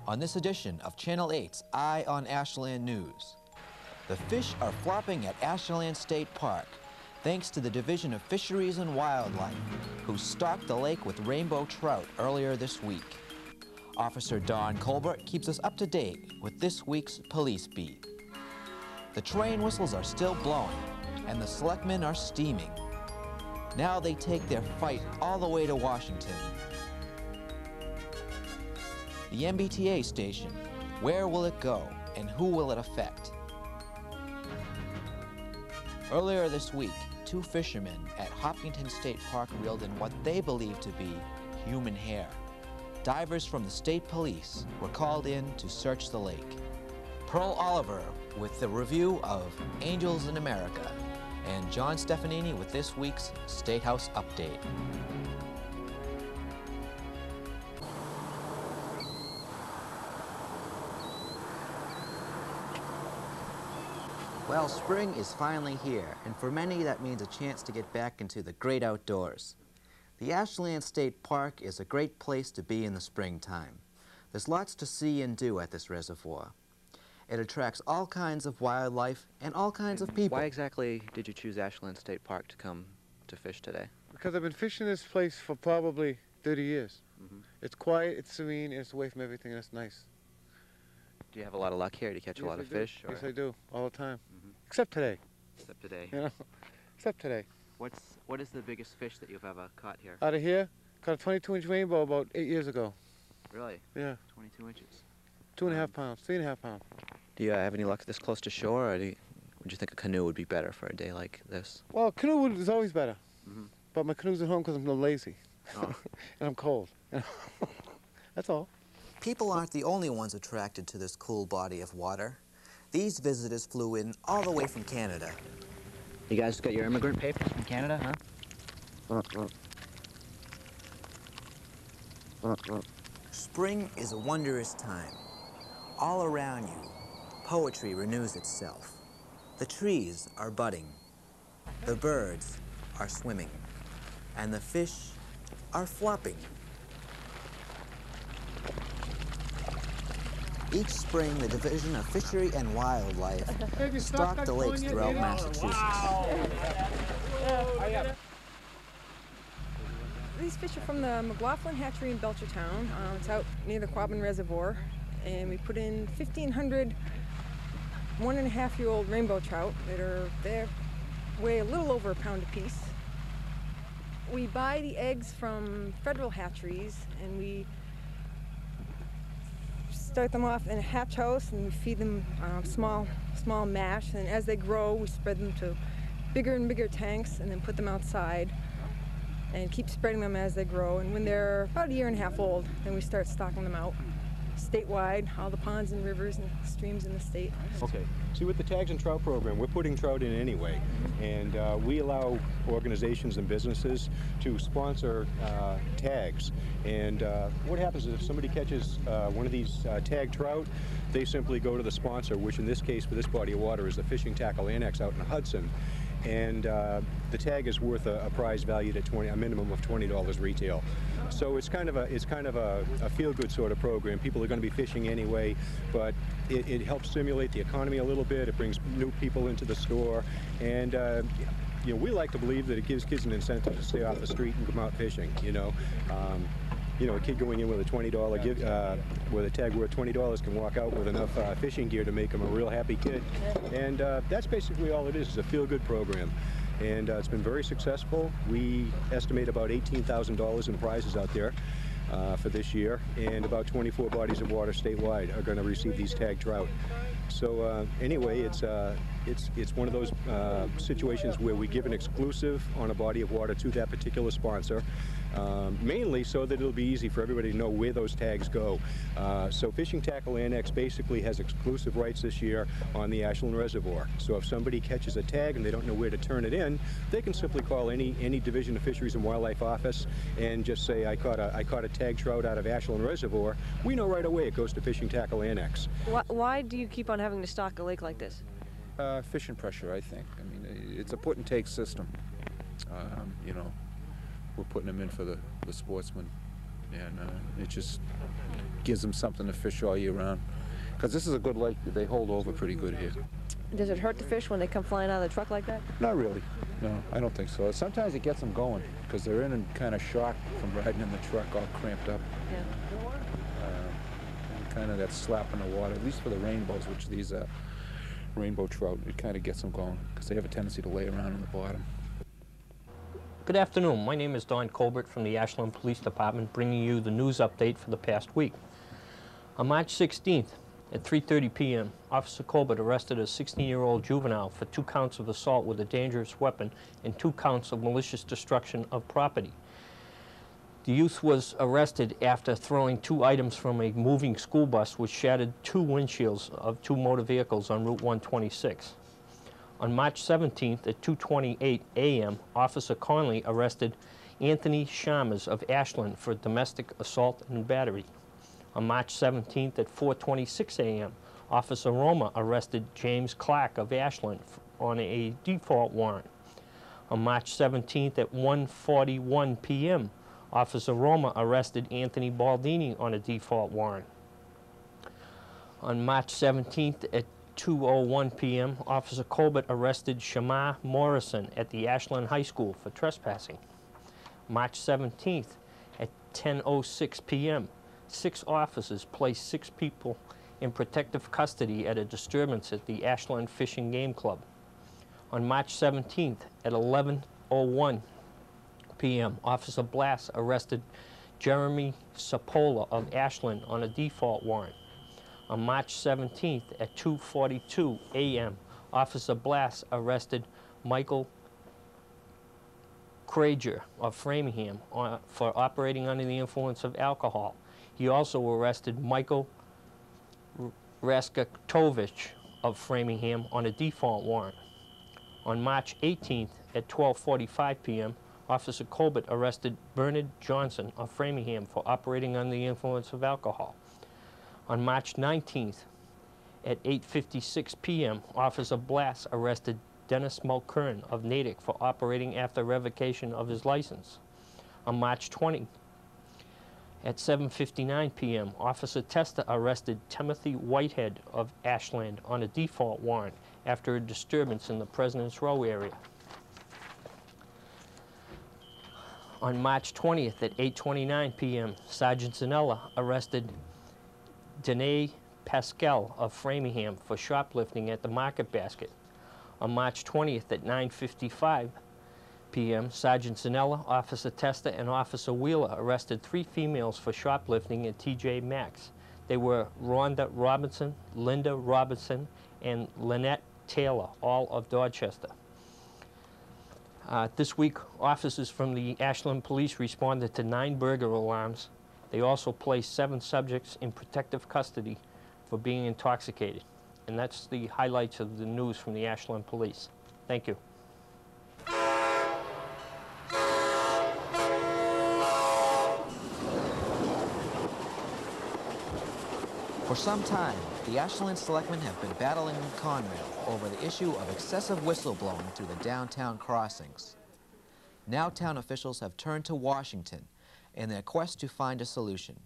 on this edition of Channel 8's Eye on Ashland News. The fish are flopping at Ashland State Park, thanks to the Division of Fisheries and Wildlife, who stocked the lake with rainbow trout earlier this week. Officer Don Colbert keeps us up to date with this week's police beat. The train whistles are still blowing, and the selectmen are steaming. Now they take their fight all the way to Washington. The MBTA station, where will it go and who will it affect? Earlier this week, two fishermen at Hopkinton State Park reeled in what they believe to be human hair. Divers from the state police were called in to search the lake. Pearl Oliver with the review of Angels in America, and John Stefanini with this week's State House Update. Well, spring is finally here, and for many that means a chance to get back into the great outdoors. The Ashland State Park is a great place to be in the springtime. There's lots to see and do at this reservoir. It attracts all kinds of wildlife and all kinds of people. Why exactly did you choose Ashland State Park to come to fish today? Because I've been fishing this place for probably 30 years. Mm-hmm. It's quiet, it's serene, and it's away from everything, and it's nice. Do you have a lot of luck here? Do you catch a lot of fish? Yes, I do, all the time. Mm-hmm. Except today. Except today. You know, except today. What is the biggest fish that you've ever caught here? Out of here, caught a 22-inch rainbow about 8 years ago. Really? Yeah. 22 inches. 2.5 pounds, 3.5 pounds. Do you have any luck this close to shore, or would you think a canoe would be better for a day like this? Well, canoe is always better. Mm-hmm. But my canoe's at home because I'm a little lazy. Oh. And I'm cold. That's all. People aren't the only ones attracted to this cool body of water. These visitors flew in all the way from Canada. You guys got your immigrant papers from Canada, huh? Spring is a wondrous time. All around you, poetry renews itself. The trees are budding. The birds are swimming. And the fish are flopping. Each spring, the Division of Fishery and Wildlife stock the lakes throughout Massachusetts. These fish are from the McLaughlin Hatchery in Belchertown. It's out near the Quabbin Reservoir. And we put in 1,500 1.5-year-old rainbow trout they weigh a little over a pound apiece. We buy the eggs from federal hatcheries, and we start them off in a hatch house, and we feed them small mash, and as they grow we spread them to bigger and bigger tanks and then put them outside and keep spreading them as they grow. And when they're about 1.5 years old, then we start stocking them out statewide, all the ponds and rivers and streams in the state. Okay, see, with the Tags and Trout program, we're putting trout in anyway, and we allow organizations and businesses to sponsor tags. And what happens is if somebody catches one of these tag trout, they simply go to the sponsor, which in this case for this body of water is the Fishing Tackle Annex out in Hudson. And the tag is worth a prize valued at a minimum of $20 retail. So it's kind of a feel-good sort of program. People are going to be fishing anyway, but it helps stimulate the economy a little bit. It brings new people into the store, and you know, we like to believe that it gives kids an incentive to stay off the street and come out fishing. You know, a kid going in with a $20 with a tag worth $20 can walk out with enough fishing gear to make him a real happy kid. And that's basically all it is. It's a feel-good program. And it's been very successful. We estimate about $18,000 in prizes out there for this year, and about 24 bodies of water statewide are going to receive these tag trout. So anyway, it's one of those situations where we give an exclusive on a body of water to that particular sponsor, mainly so that it'll be easy for everybody to know where those tags go. So Fishing Tackle Annex basically has exclusive rights this year on the Ashland Reservoir. So if somebody catches a tag and they don't know where to turn it in, they can simply call any Division of Fisheries and Wildlife office and just say, I caught a tag trout out of Ashland Reservoir. We know right away it goes to Fishing Tackle Annex. Why do you keep on having to stock a lake like this? Fishing pressure, I think. I mean, it's a put and take system. You know, we're putting them in for the sportsmen and it just gives them something to fish all year round. Because this is a good lake. They hold over pretty good here. Does it hurt the fish when they come flying out of the truck like that? Not really. No, I don't think so. Sometimes it gets them going because they're in and kind of shock from riding in the truck all cramped up. Yeah. And kind of that slap in the water, at least for the rainbows, which these rainbow trout, it kind of gets them going because they have a tendency to lay around in the bottom. Good afternoon. My name is Don Colbert from the Ashland Police Department, bringing you the news update for the past week. On March 16th, at 3:30 p.m., Officer Colbert arrested a 16-year-old juvenile for 2 counts of assault with a dangerous weapon and 2 counts of malicious destruction of property. The youth was arrested after throwing 2 items from a moving school bus, which shattered 2 windshields of 2 motor vehicles on Route 126. On March 17th at 2:28 a.m., Officer Conley arrested Anthony Sharmas of Ashland for domestic assault and battery. On March 17th at 4:26 a.m., Officer Roma arrested James Clark of Ashland on a default warrant. On March 17th at 1:41 p.m., Officer Roma arrested Anthony Baldini on a default warrant. On March 17th at 2:01 p.m., Officer Colbert arrested Shamar Morrison at the Ashland High School for trespassing. March 17th at 10:06 p.m., 6 officers placed 6 people in protective custody at a disturbance at the Ashland Fish and Game Club. On March 17th at 11:01 p.m., Officer Blass arrested Jeremy Sapola of Ashland on a default warrant. On March 17th at 2:42 a.m., Officer Blass arrested Michael Krager of Framingham for operating under the influence of alcohol. He also arrested Michael Raskatovich of Framingham on a default warrant. On March 18th at 12:45 p.m., Officer Colbert arrested Bernard Johnson of Framingham for operating under the influence of alcohol. On March 19th at 8:56 p.m., Officer Blass arrested Dennis Mulkern of Natick for operating after revocation of his license. On March 20th at 7:59 p.m., Officer Testa arrested Timothy Whitehead of Ashland on a default warrant after a disturbance in the President's Row area. On March 20th at 8:29 p.m., Sergeant Zanella arrested Danae Pascal of Framingham for shoplifting at the Market Basket. On March 20th at 9:55 p.m., Sergeant Zanella, Officer Testa, and Officer Wheeler arrested 3 females for shoplifting at TJ Maxx. They were Rhonda Robinson, Linda Robinson, and Lynette Taylor, all of Dorchester. This week, officers from the Ashland Police responded to 9 burglar alarms. They also placed 7 subjects in protective custody for being intoxicated. And that's the highlights of the news from the Ashland Police. Thank you. For some time, the Ashland Selectmen have been battling in Conrail over the issue of excessive whistleblowing through the downtown crossings. Now town officials have turned to Washington in their quest to find a solution.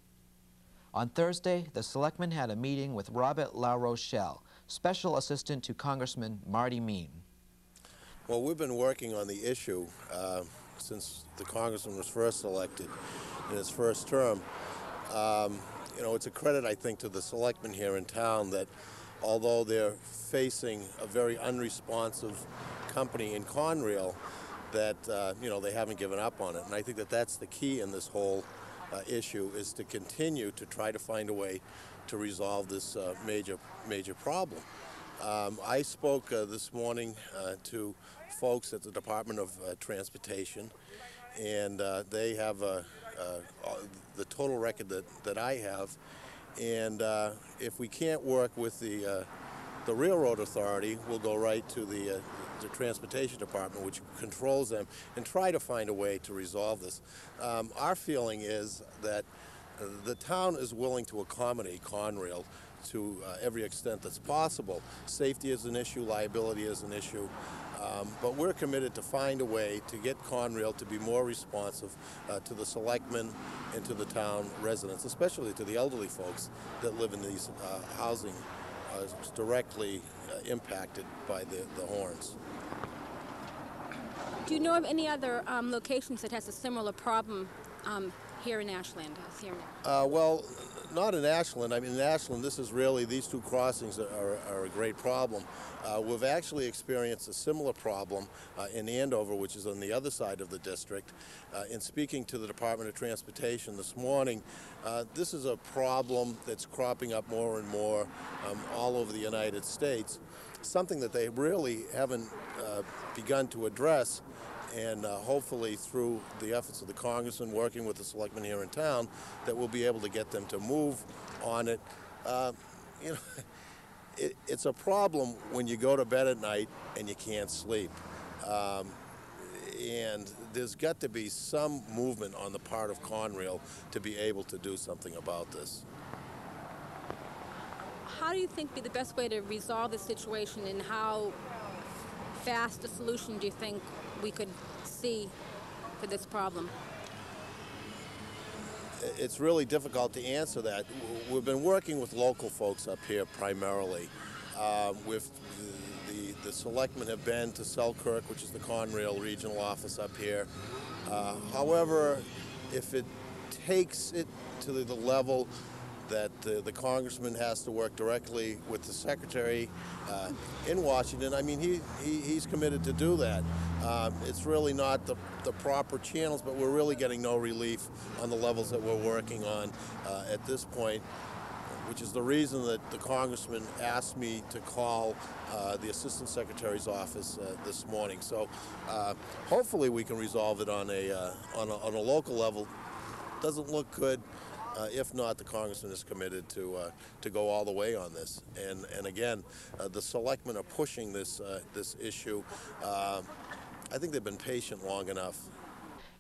On Thursday, the Selectmen had a meeting with Robert LaRochelle, Special Assistant to Congressman Marty Mean. Well, we've been working on the issue since the Congressman was first elected in his first term. You know, it's a credit, I think, to the selectmen here in town that although they're facing a very unresponsive company in Conrail, that, you know, they haven't given up on it. And I think that that's the key in this whole issue, is to continue to try to find a way to resolve this major problem. I spoke this morning to folks at the Department of Transportation, and they have the total record that I have. And if we can't work with the Railroad Authority, we'll go right to the Transportation Department, which controls them, and try to find a way to resolve this. Our feeling is that the town is willing to accommodate Conrail to every extent that's possible. Safety is an issue, liability is an issue, But we're committed to find a way to get Conrail to be more responsive to the selectmen and to the town residents, especially to the elderly folks that live in these housing directly impacted by the horns. Do you know of any other locations that has a similar problem here in Ashland? Well, not in Ashland. I mean, in Ashland, this is really, these two crossings are a great problem. We've actually experienced a similar problem in Andover, which is on the other side of the district. In speaking to the Department of Transportation this morning, this is a problem that's cropping up more and more all over the United States, something that they really haven't begun to address. And hopefully through the efforts of the congressman working with the selectmen here in town, that we'll be able to get them to move on it. You know, it's a problem when you go to bed at night and you can't sleep. And there's got to be some movement on the part of Conrail to be able to do something about this. How do you think would be the best way to resolve the situation, and how fast a solution do you think we could see for this problem? It's really difficult to answer that. We've been working with local folks up here primarily. With the selectmen have been to Selkirk, which is the Conrail regional office up here. However, if it takes it to the level that the congressman has to work directly with the secretary in Washington, I mean, he's committed to do that. It's really not the proper channels, but we're really getting no relief on the levels that we're working on at this point, which is the reason that the congressman asked me to call the assistant secretary's office this morning. So hopefully we can resolve it on a local level. Doesn't look good. If not, the congressman is committed to go all the way on this. And again, the selectmen are pushing this issue. I think they've been patient long enough.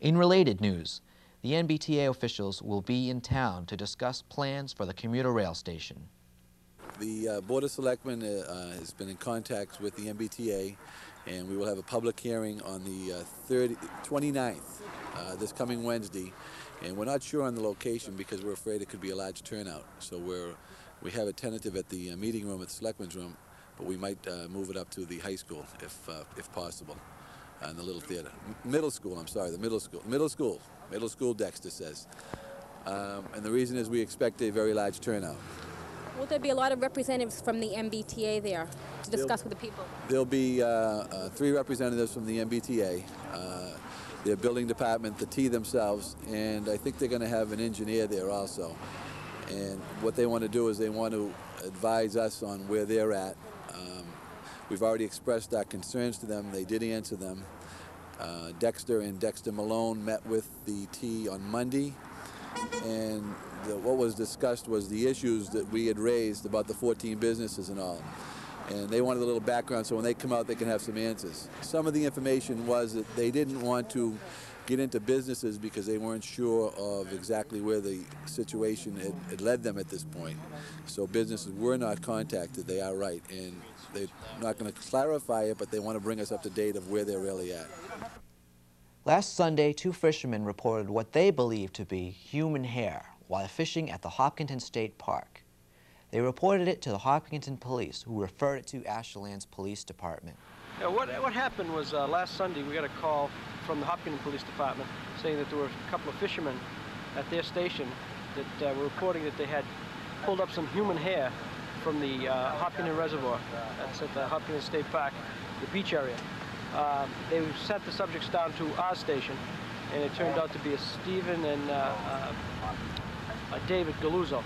In related news, the NBTA officials will be in town to discuss plans for the commuter rail station. The Board of Selectmen has been in contact with the NBTA, and we will have a public hearing on the 29th, this coming Wednesday. And we're not sure on the location because we're afraid it could be a large turnout. So we have a tentative at the meeting room at the Selectmen's room, but we might move it up to the high school if possible, and the little theater. Middle school, I'm sorry, the middle school. Middle school, Dexter says. And the reason is we expect a very large turnout. Will there be a lot of representatives from the MBTA there to discuss with the people? There'll be 3 representatives from the MBTA. Their building department, the T themselves, and I think they're going to have an engineer there also. And what they want to do is they want to advise us on where they're at. We've already expressed our concerns to them. They did answer them. Dexter and Dexter Malone met with the T on Monday, and what was discussed was the issues that we had raised about the 14 businesses and all. And they wanted a little background so when they come out they can have some answers. Some of the information was that they didn't want to get into businesses because they weren't sure of exactly where the situation had led them at this point. So businesses were not contacted, they are right. And they're not going to clarify it, but they want to bring us up to date of where they're really at. Last Sunday, 2 fishermen reported what they believed to be human hair while fishing at the Hopkinton State Park. They reported it to the Hopkinton police, who referred it to Ashland's police department. Yeah, what happened was last Sunday we got a call from the Hopkinton Police Department saying that there were a couple of fishermen at their station that were reporting that they had pulled up some human hair from the Hopkinton Reservoir. That's at the Hopkinton State Park, the beach area. They sent the subjects down to our station, and it turned out to be a Stephen and a David Galuzzo.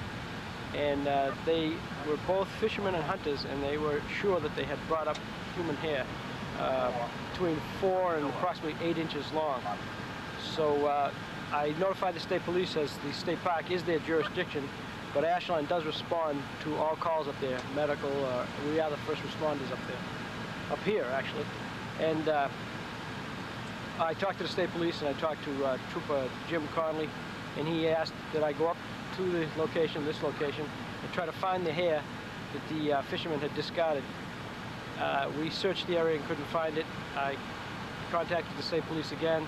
And they were both fishermen and hunters, and they were sure that they had brought up human hair between 4 and approximately 8 inches long. So I notified the state police, as the state park is their jurisdiction, but Ashland does respond to all calls up there, medical. We are the first responders up here actually. And I talked to the state police, and I talked to Trooper Jim Conley, and he asked that I go up to the location, this location, and try to find the hair that the fishermen had discarded. We searched the area and couldn't find it. I contacted the state police again,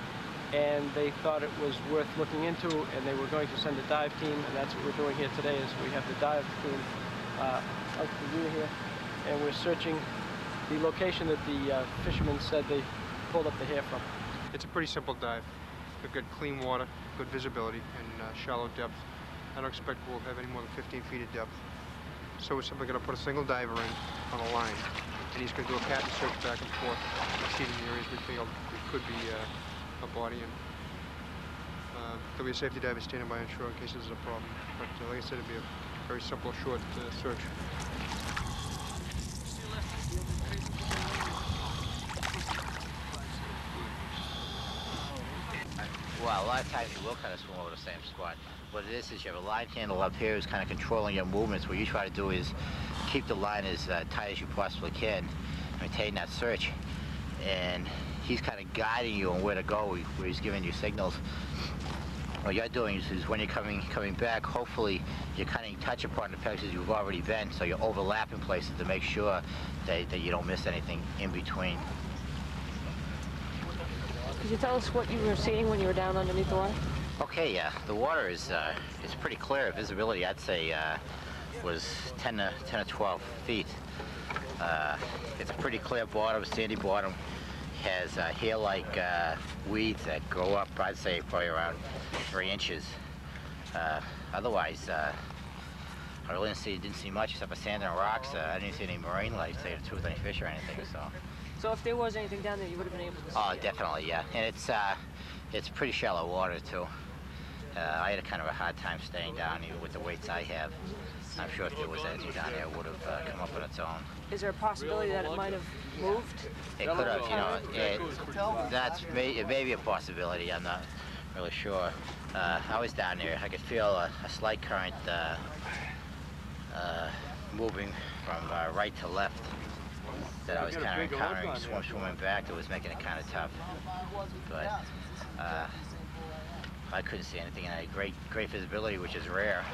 and they thought it was worth looking into, and they were going to send a dive team, and that's what we're doing here today. Is we have the dive team out to the rear here, and we're searching the location that the fishermen said they pulled up the hair from. It's a pretty simple dive. We've got clean water, good visibility, and shallow depth. I don't expect we'll have any more than 15 feet of depth. So we're simply going to put a single diver in on a line, and he's going to do a pattern search back and forth, exceeding the areas we feel it could be a body in. There'll be a safety diver standing by on shore in case there's a problem. But like I said, it'll be a very simple, short search. Well, a lot of times you will kind of swim over the same spot. What it is you have a line handle up here who's kind of controlling your movements. What you try to do is keep the line as tight as you possibly can, maintain that search. And he's kind of guiding you on where to go, where he's giving you signals. What you're doing is when you're coming back, hopefully you're kind of touch upon the places you've already been, so you're overlapping places to make sure that you don't miss anything in between. Could you tell us what you were seeing when you were down underneath the water? Okay, yeah, the water is it's pretty clear. Visibility, I'd say, was 10 to 12 feet. It's a pretty clear bottom, sandy bottom. Has hair-like weeds that grow up, I'd say, probably around 3 inches. Otherwise, I really didn't see much except for sand and rocks. I didn't see any marine life, say the truth, any fish or anything. So if there was anything down there, you would have been able to see Oh, it? definitely, yeah. And it's pretty shallow water, too. I had a kind of a hard time staying down, even with the weights I have. I'm sure if there was anything down there, it would have come up on its own. Is there a possibility that it might have moved? It could have, you know. It may be a possibility. I'm not really sure. I was down there. I could feel a slight current moving from right to left that I was kind of encountering, swimming back. That was making it kind of tough. But I couldn't see anything, and I had great visibility, which is rare.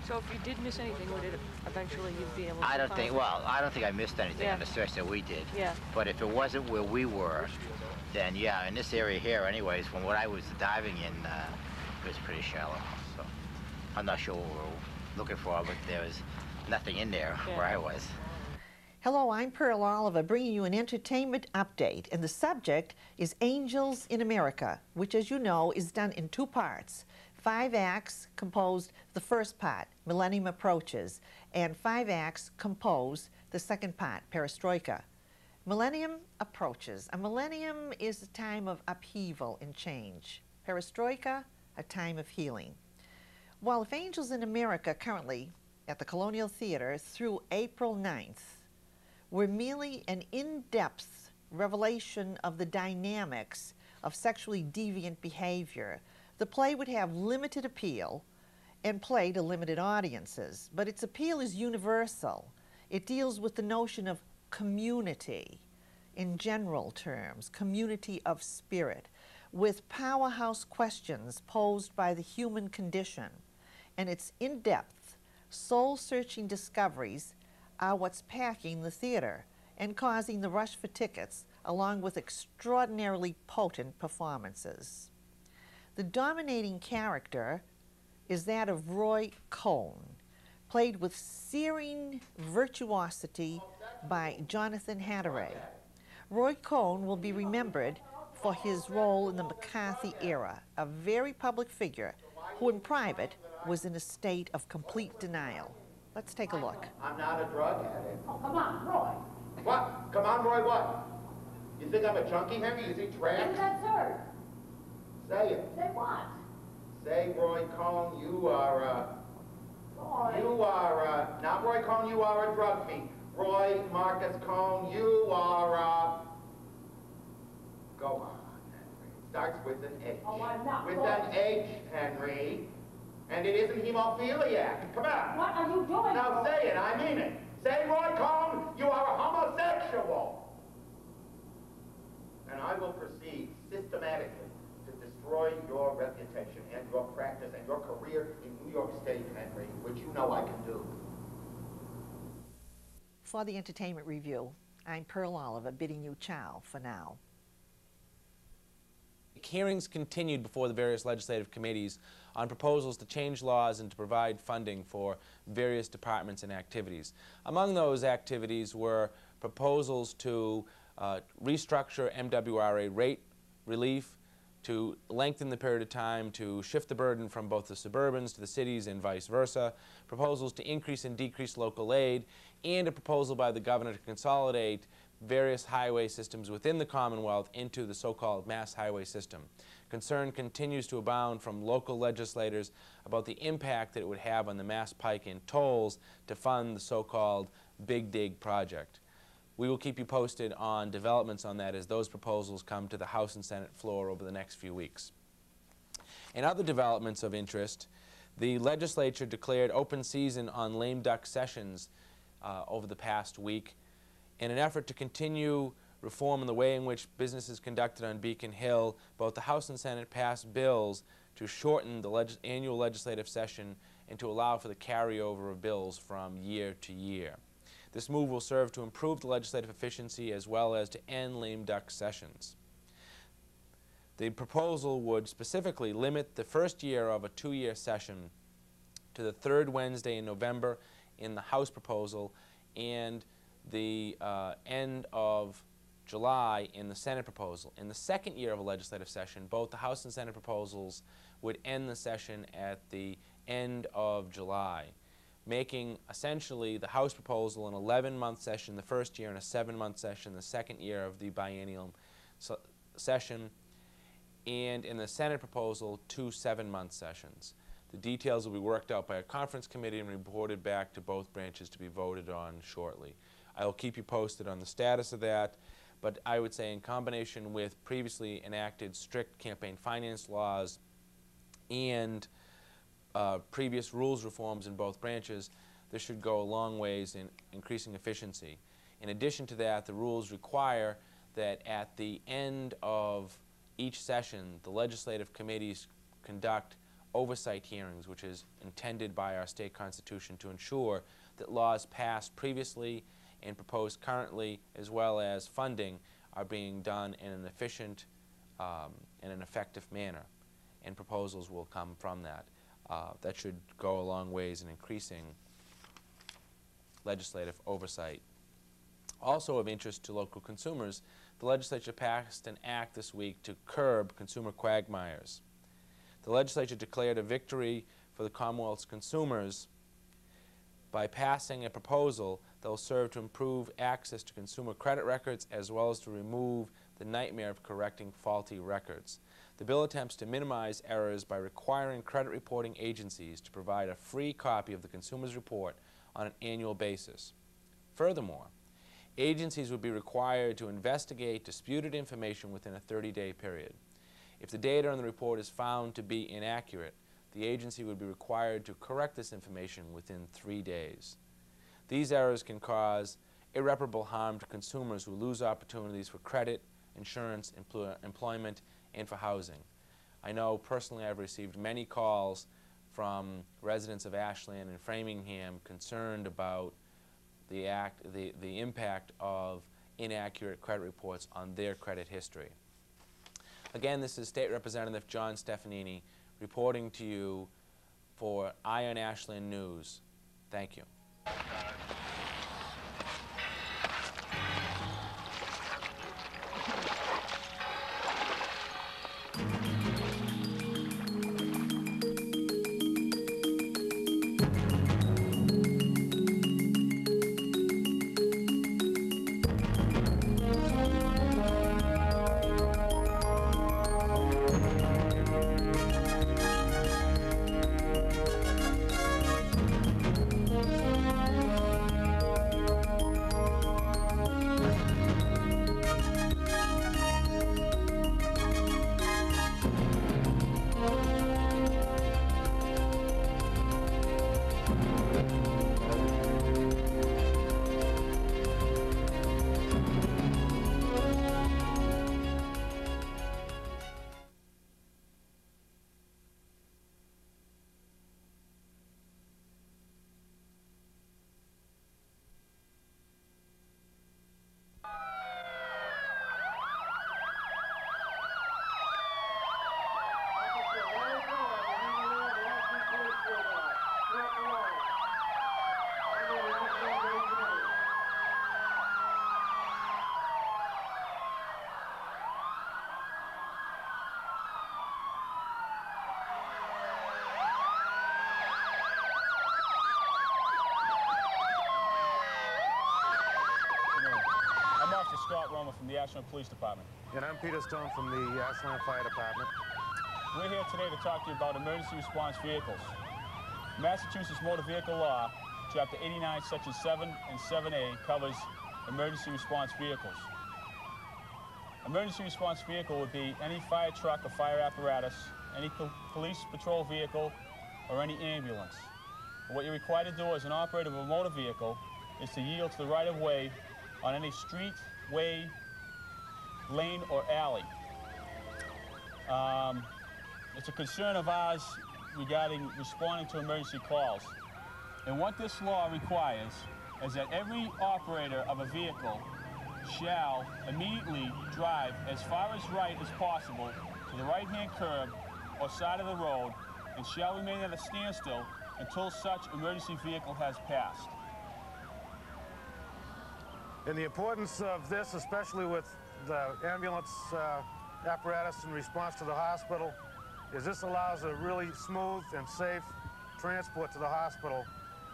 So if you did miss anything, would it eventually you'd be able to I don't think I missed anything on the search that we did. Yeah. But if it wasn't where we were, then yeah, in this area here anyways, from what I was diving in, it was pretty shallow. So I'm not sure what we were looking for, but there was nothing in there where I was. Hello, I'm Pearl Oliver, bringing you an entertainment update, and the subject is Angels in America, which, as you know, is done in 2 parts. 5 acts composed the first part, Millennium Approaches, and 5 acts compose the second part, Perestroika. Millennium Approaches. A millennium is a time of upheaval and change. Perestroika, a time of healing. While if Angels in America currently at the Colonial Theater through April 9th were merely an in-depth revelation of the dynamics of sexually deviant behavior, the play would have limited appeal and play to limited audiences. But its appeal is universal. It deals with the notion of community in general terms, community of spirit, with powerhouse questions posed by the human condition. And its in-depth, soul-searching discoveries are what's packing the theater and causing the rush for tickets, along with extraordinarily potent performances. The dominating character is that of Roy Cohn, played with searing virtuosity by Jonathan Hatteray. Roy Cohn will be remembered for his role in the McCarthy era, a very public figure who in private was in a state of complete denial. Let's take a look. I'm not a drug addict. Oh, come on, Roy. What? Come on, Roy, what? You think I'm a junkie, Henry? You think trash? Is that sir? Say it. Say what? Say, Roy Cohn, you are, not Roy Cohn, you are a drug fiend. Roy Marcus Cohn, you are, go on, Henry. It starts with an H. Oh, I'm not. With Roy. an H, Henry. And it isn't hemophiliac. Come on. What are you doing? Now say it, I mean it. Say, Roy Cohn, you are a homosexual. And I will proceed systematically to destroy your reputation and your practice and your career in New York State, Henry, which you know I can do. for the Entertainment Review. I'm Pearl Oliver, bidding you ciao for now. Hearings continued before the various legislative committees on proposals to change laws and to provide funding for various departments and activities. Among those activities were proposals to restructure MWRA rate relief, to lengthen the period of time, to shift the burden from both the suburbans to the cities and vice versa, proposals to increase and decrease local aid, and a proposal by the governor to consolidate various highway systems within the Commonwealth into the so-called mass highway system. Concern continues to abound from local legislators about the impact that it would have on the Mass Pike and tolls to fund the so-called Big Dig project. We will keep you posted on developments on that as those proposals come to the House and Senate floor over the next few weeks. In other developments of interest, the legislature declared open season on lame duck sessions over the past week in an effort to continue reform in the way in which business is conducted on Beacon Hill. Both the House and Senate passed bills to shorten the annual legislative session and to allow for the carryover of bills from year to year. This move will serve to improve the legislative efficiency as well as to end lame duck sessions. The proposal would specifically limit the first year of a two-year session to the third Wednesday in November in the House proposal and the end of July in the Senate proposal. In the second year of a legislative session, both the House and Senate proposals would end the session at the end of July, making essentially the House proposal an 11-month session the first year and a 7-month session the second year of the biennial session, and in the Senate proposal, 2 7-month sessions. The details will be worked out by a conference committee and reported back to both branches to be voted on shortly. I will keep you posted on the status of that, but I would say in combination with previously enacted strict campaign finance laws and previous rules reforms in both branches, this should go a long ways in increasing efficiency. In addition to that, the rules require that at the end of each session, the legislative committees conduct oversight hearings, which is intended by our state constitution to ensure that laws passed previously and proposed currently, as well as funding, are being done in an efficient and an effective manner, and proposals will come from that. That should go a long ways in increasing legislative oversight. Also of interest to local consumers, the legislature passed an act this week to curb consumer quagmires. The legislature declared a victory for the Commonwealth's consumers by passing a proposal that will serve to improve access to consumer credit records as well as to remove the nightmare of correcting faulty records. The bill attempts to minimize errors by requiring credit reporting agencies to provide a free copy of the consumer's report on an annual basis. Furthermore, agencies would be required to investigate disputed information within a 30-day period. If the data on the report is found to be inaccurate, the agency would be required to correct this information within 3 days. These errors can cause irreparable harm to consumers who lose opportunities for credit, insurance, employment, and for housing. I know personally I've received many calls from residents of Ashland and Framingham concerned about the impact of inaccurate credit reports on their credit history. Again, this is State Representative John Stefanini reporting to you for Eye on Ashland News. Thank you. Officer Scott Romer from the Ashland Police Department. And I'm Peter Stone from the Ashland Fire Department. We're here today to talk to you about emergency response vehicles. Massachusetts Motor Vehicle Law, Chapter 89, Section 7 and 7A covers emergency response vehicles. Emergency response vehicle would be any fire truck or fire apparatus, any police patrol vehicle, or any ambulance. What you're required to do as an operator of a motor vehicle is to yield to the right-of-way on any street, way, lane, or alley. It's a concern of ours regarding responding to emergency calls. And what this law requires is that every operator of a vehicle shall immediately drive as far as right as possible to the right-hand curb or side of the road and shall remain at a standstill until such emergency vehicle has passed. And the importance of this, especially with the ambulance apparatus in response to the hospital, is this allows a really smooth and safe transport to the hospital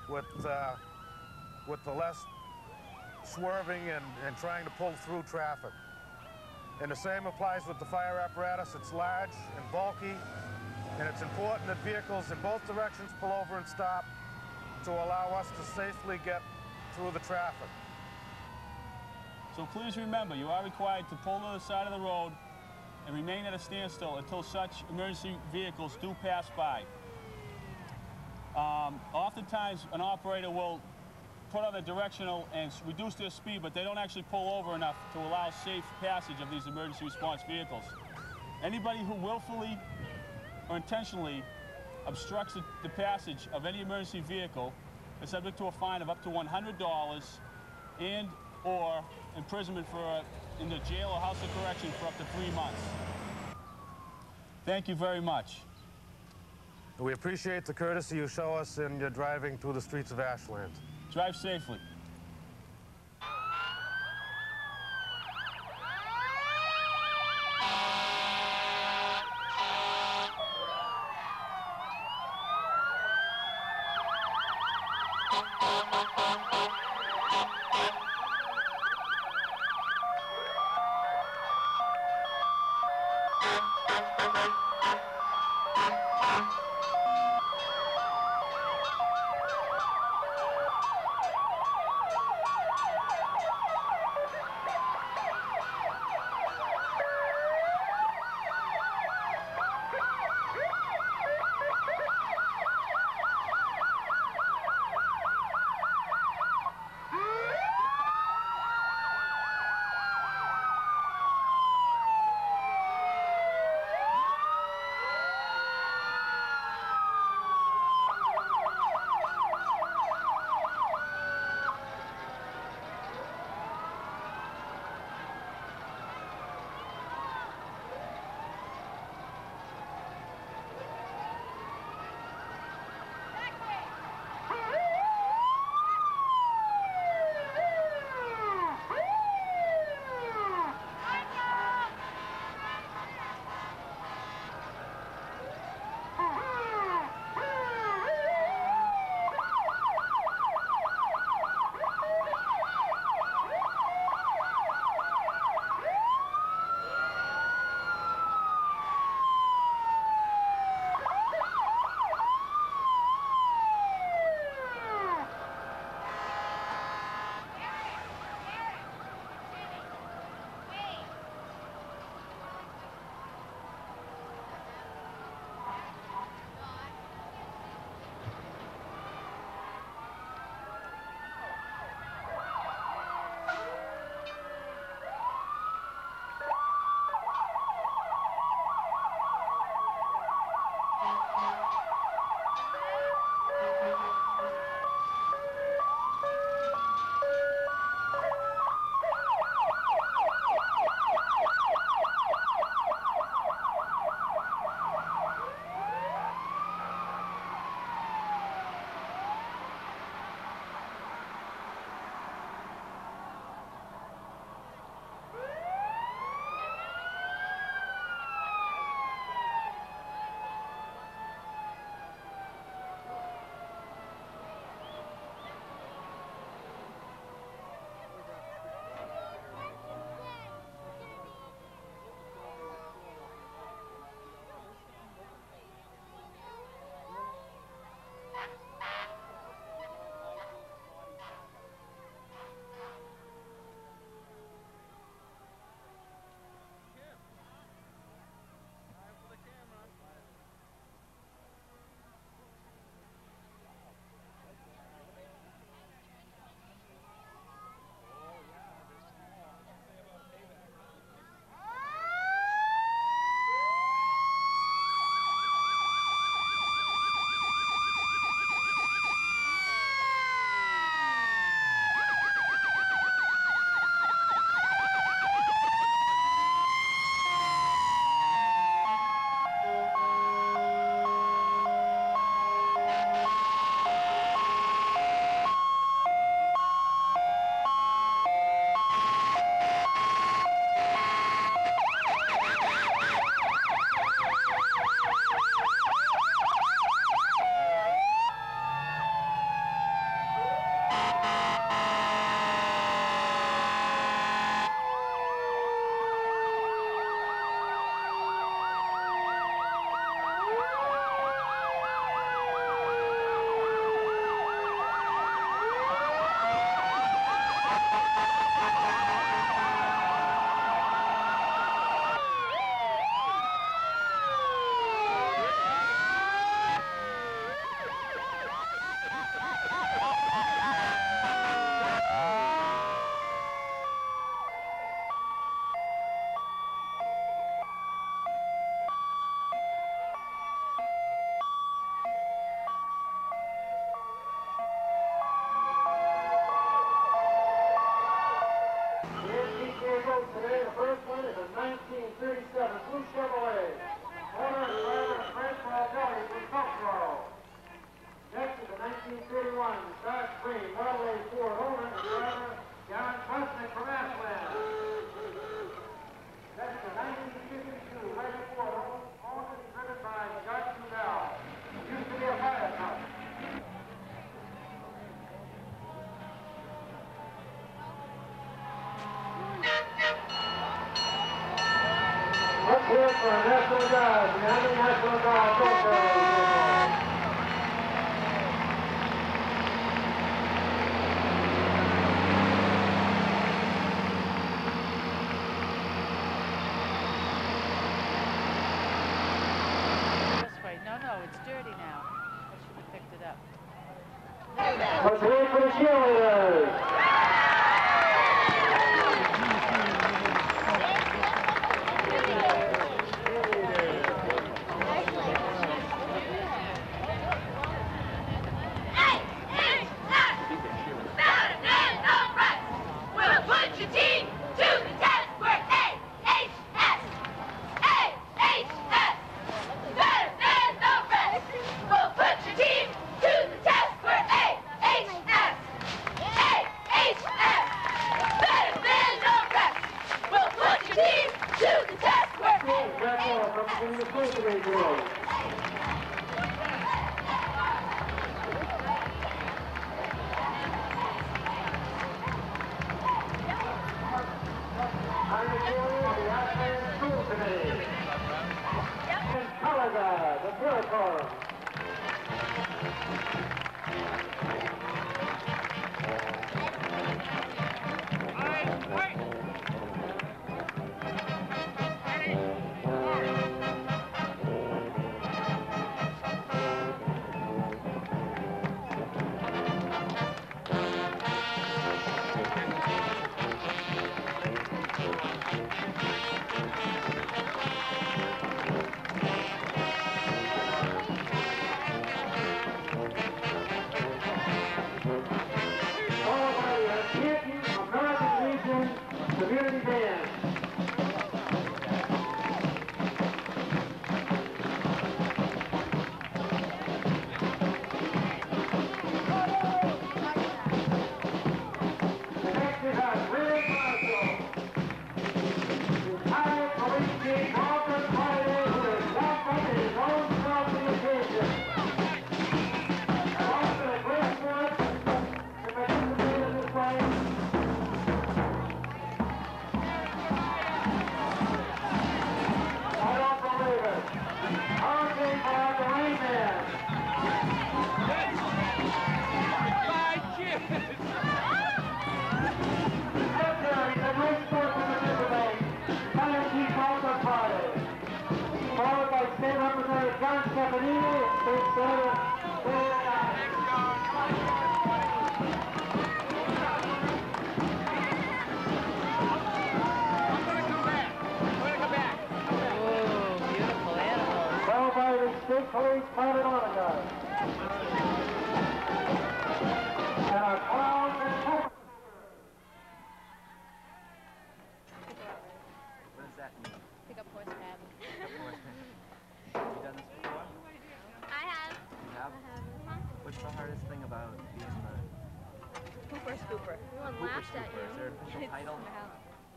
with the less swerving and trying to pull through traffic. And the same applies with the fire apparatus. It's large and bulky, and it's important that vehicles in both directions pull over and stop to allow us to safely get through the traffic. So please remember, you are required to pull to the side of the road and remain at a standstill until such emergency vehicles do pass by. Oftentimes, an operator will put on the directional and reduce their speed, but they don't actually pull over enough to allow safe passage of these emergency response vehicles. Anybody who willfully or intentionally obstructs the passage of any emergency vehicle is subject to a fine of up to $100 and or imprisonment in the jail or house of correction for up to 3 months. Thank you very much. We appreciate the courtesy you show us in your driving through the streets of Ashland. Drive safely. National Guard, the Army National Guard military vehicle. This way. No, it's dirty now. I should have picked it up. Let's wait for the cheerleaders.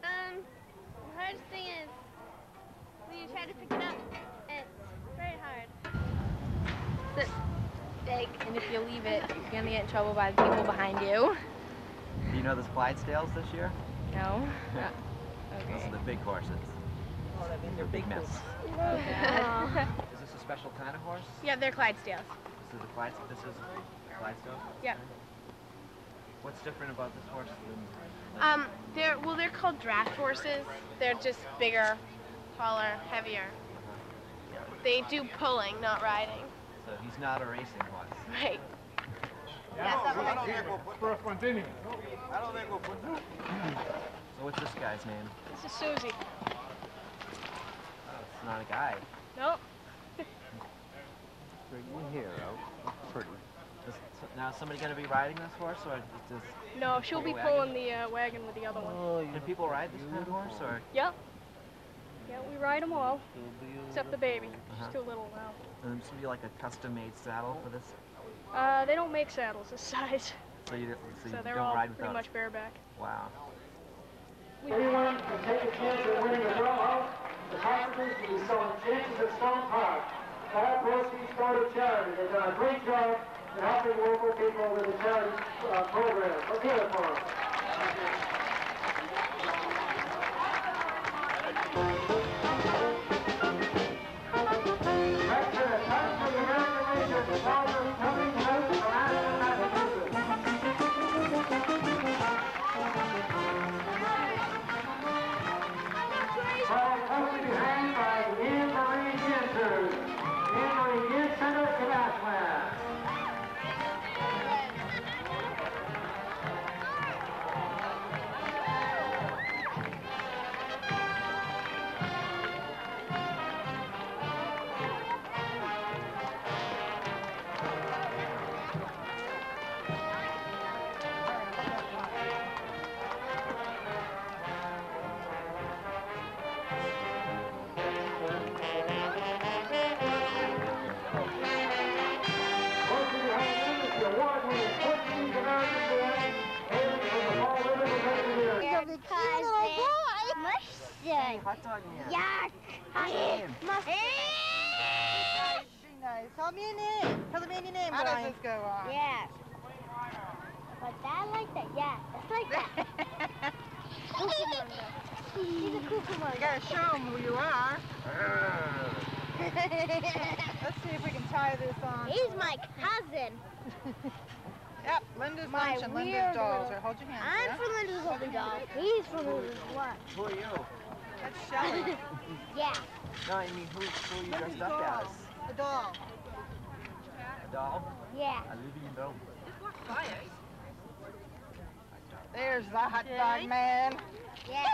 The hardest thing is when you try to pick it up, it's very hard. It's big, and if you leave it, you're gonna get in trouble by the people behind you. Do you know the Clydesdales this year? No. Okay. Those are the big horses. Oh, that means they're big mess. Okay. Is this a special kind of horse? Yeah, they're Clydesdales. This is a Clydesdale? Yeah. What's different about this horse than... They're called draft horses. They're just bigger, taller, heavier. They do pulling, not riding. So he's not a racing horse. Right. I don't think we'll put that. So what's this guy's name? This is Susie. Oh, it's not a guy. Nope. Pretty hero. Pretty. Now, is somebody going to be riding this horse, or does... No, she'll be pulling the wagon with the other one. Can people ride this kind of horse, or...? Yep. Yeah, we ride them all, except the baby. She's too little now. And this would be like a custom-made saddle for this? They don't make saddles this size. So you they're don't all ride without pretty much bareback. Wow. Anyone can take a chance at winning a row house. The carpenters will be selling chances at Stone Park. All proceeds go to charity. They've done a great job in helping local people with the charity program. Let's hear it for them. hot dog man. Yuck! What's your name? Mustard. Be nice. Tell me your name. Tell me your name, How does Brian. this go on? Yeah. But that like that, yeah. That's like that. Cucamonga. He's a cucamonga. You gotta show him who you are. Let's see if we can tie this on. He's my cousin. Yep, Linda's My lunch and Linda's weird dolls. little- Or hold your hands. I'm yeah? from Linda's Golden Doll. He's from Linda's what? Who are you? That's Shelly. Yeah. No, I mean, who are you dressed up doll. as? The doll. A doll? Yeah. I live in your dome. There's the hot dog man. Yeah.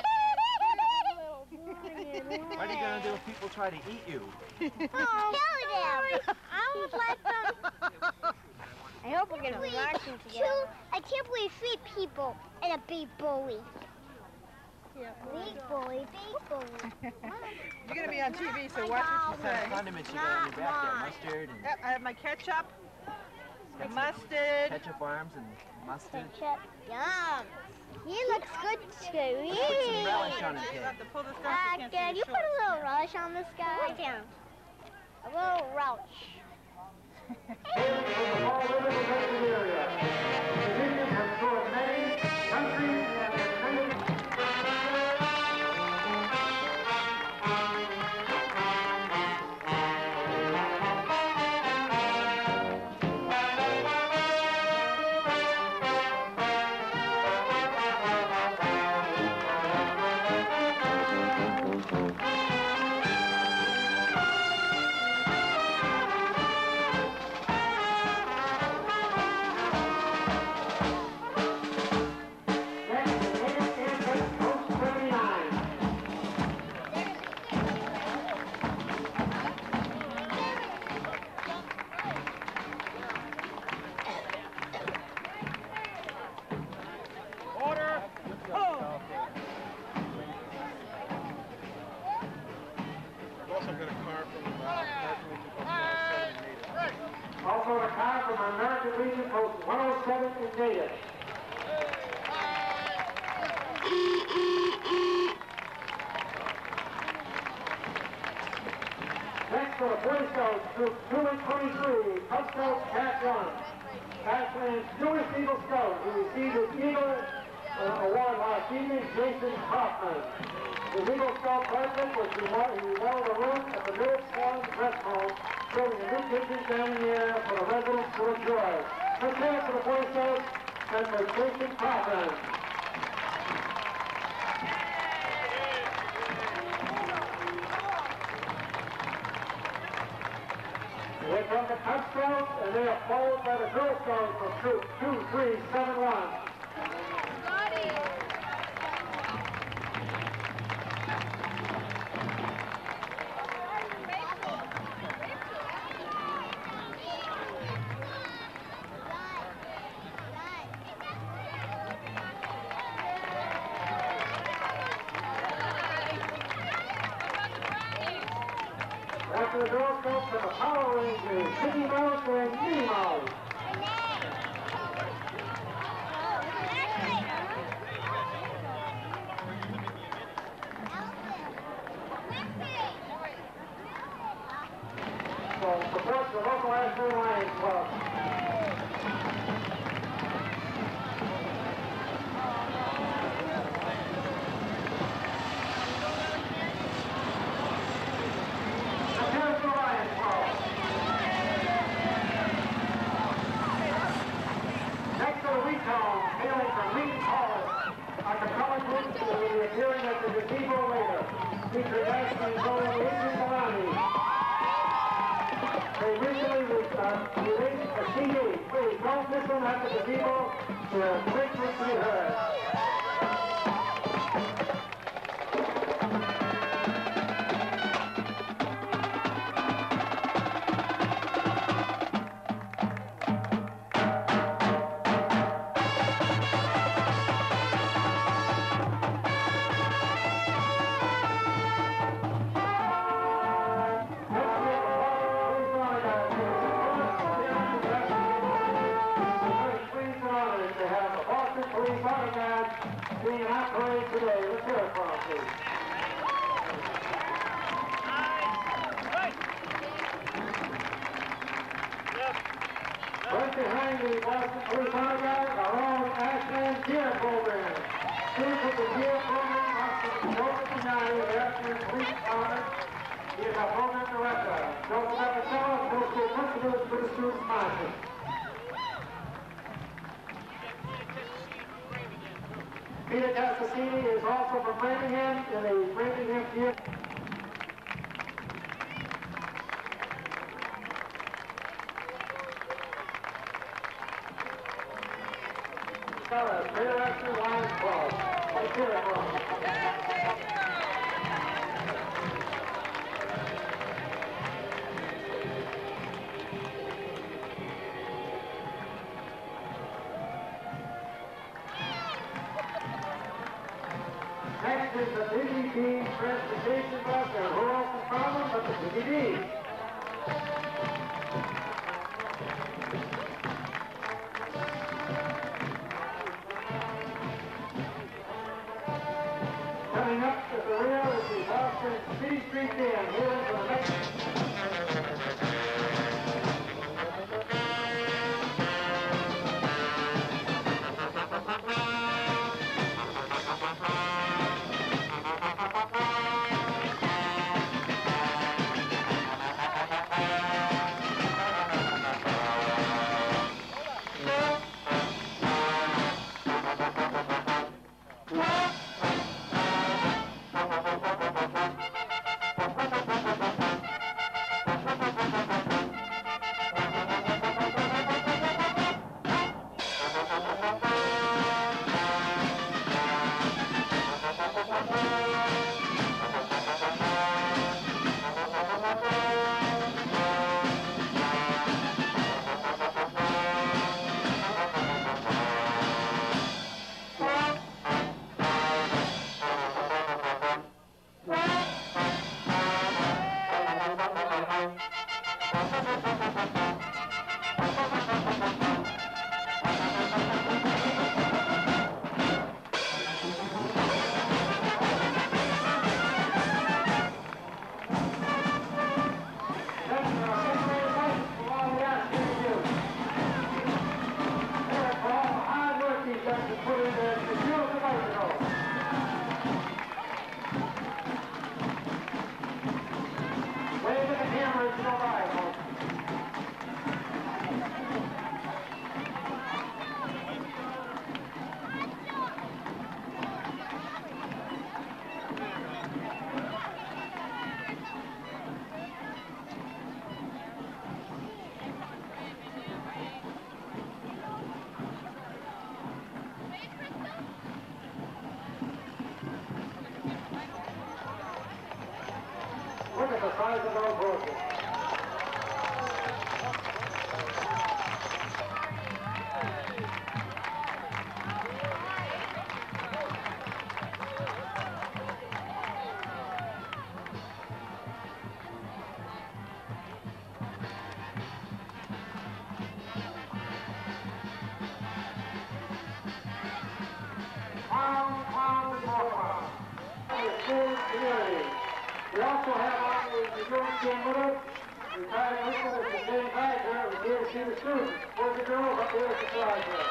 What are you gonna do if people try to eat you? Oh, kill them. I would let them. I hope we're gonna march them together. I can't believe 3 people and a big bully. Yeah. Big bully, big bully. You're gonna be on TV, so watch what you say. Condiments you got on your back there, mustard and Yep, I have my ketchup, the mustard. ketchup arms and mustard. Ketchup. Yum. He looks good too. Let's put some relish on it, You kid. have to pull this down so you can't see Can the you put shorts. a little relish on this guy? I can. A little relish. Order! Also got a car from Also a car from American Legion Post 107 in Native. Next for the Boy Scouts, Troop 2 and 23, Cub Scouts Cat 1. Ashland's newest Eagle Scout who received his Eagle Award last evening, Jason Hoffman. The Eagle Scout president was remodelled a room at the Middle Swan Rest Home, showing a new kitchen down in the air for the residents to enjoy. Let's hear it for the Boy Scouts and for Jason Hoffman. Here come the Cub Scouts, and they are followed by the Girl Scouts from Troop 2371. After the Girl Scouts are the Power Rangers, Mickey Mouse and Minnie Mouse. So support the local Ashland Lions Club. Here's the Lions Club. Next to the recall, hailing from Wheaton Hall, are the color groups that will be appearing at the gazebo later, featuring Ashland's own Adrian Malani. They recently released a CD. Please don't miss them at the gazebo. They're greatly to be heard. To have the Boston Police Autograph Right behind the Boston Police Honor Guard, our own Ashland Gear Program. Students of the Gear Program must be Joseph Ignati of Ashland Police Department. He is our program director. Joseph Epicella, middle school principal, is for the student sponsor. Peter Cassini is also from Framingham in the Framingham Gear. Next is the BDD transportation bus, and who else is from them but the BDD? Coming up to the rear is the Boston City Street Band, here for the next. Look at the size of those horses. Clown, and more clown. The school community. We also have on the girls team with us. Retired Lincoln is the same guy here. We're here to see the students. Boys and girls up there at the slide there.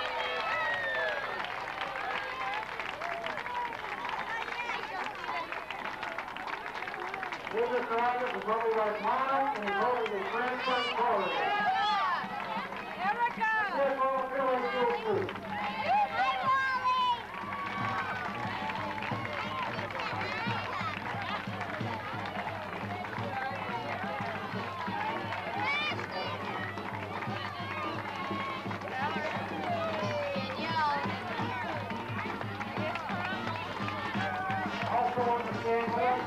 Here's Mr. Rogers from Roby Rice Model, and he's holding the transfer forward. Erica! Here's all the girls school students. Also on the stand with us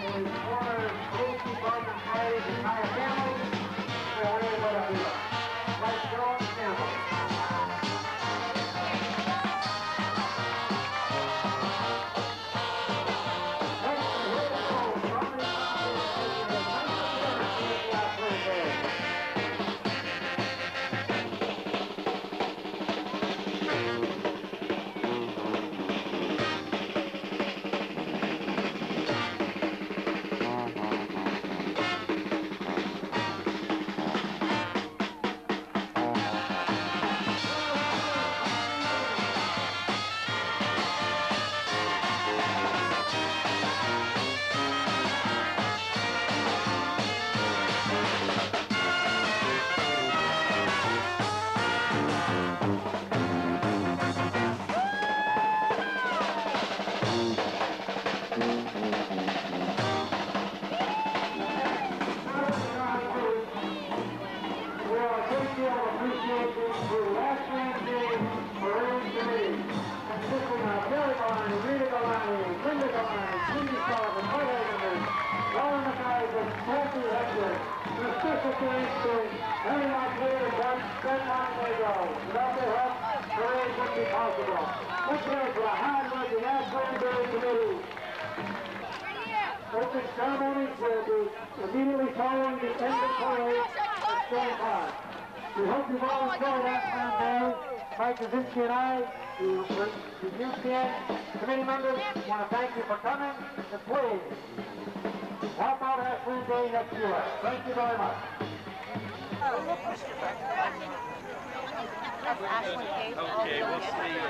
is former police department employees and entire family. They're ready to let up here. Let's go on the stand. deal of appreciation to the Ashland Day Parade Committee, consisting of Billy Galani, Rita Galani, Linda Galani, Cindy Sullivan, other members, Lauren McIver, Kathy Hector, and a special thanks to everyone here at Ben Montego. Without their help, the parade wouldn't be possible. Let's hear it for the hard-working Ashland Day Committee. Opening ceremonies will be immediately following the end of the parade at Stone Park. We hope you've all enjoyed Ashland Day. Mike Kaczynski and I, the UPN committee members, want to thank you for coming, and please help out Ashland Day next year. Thank you very much. Okay, we'll see you.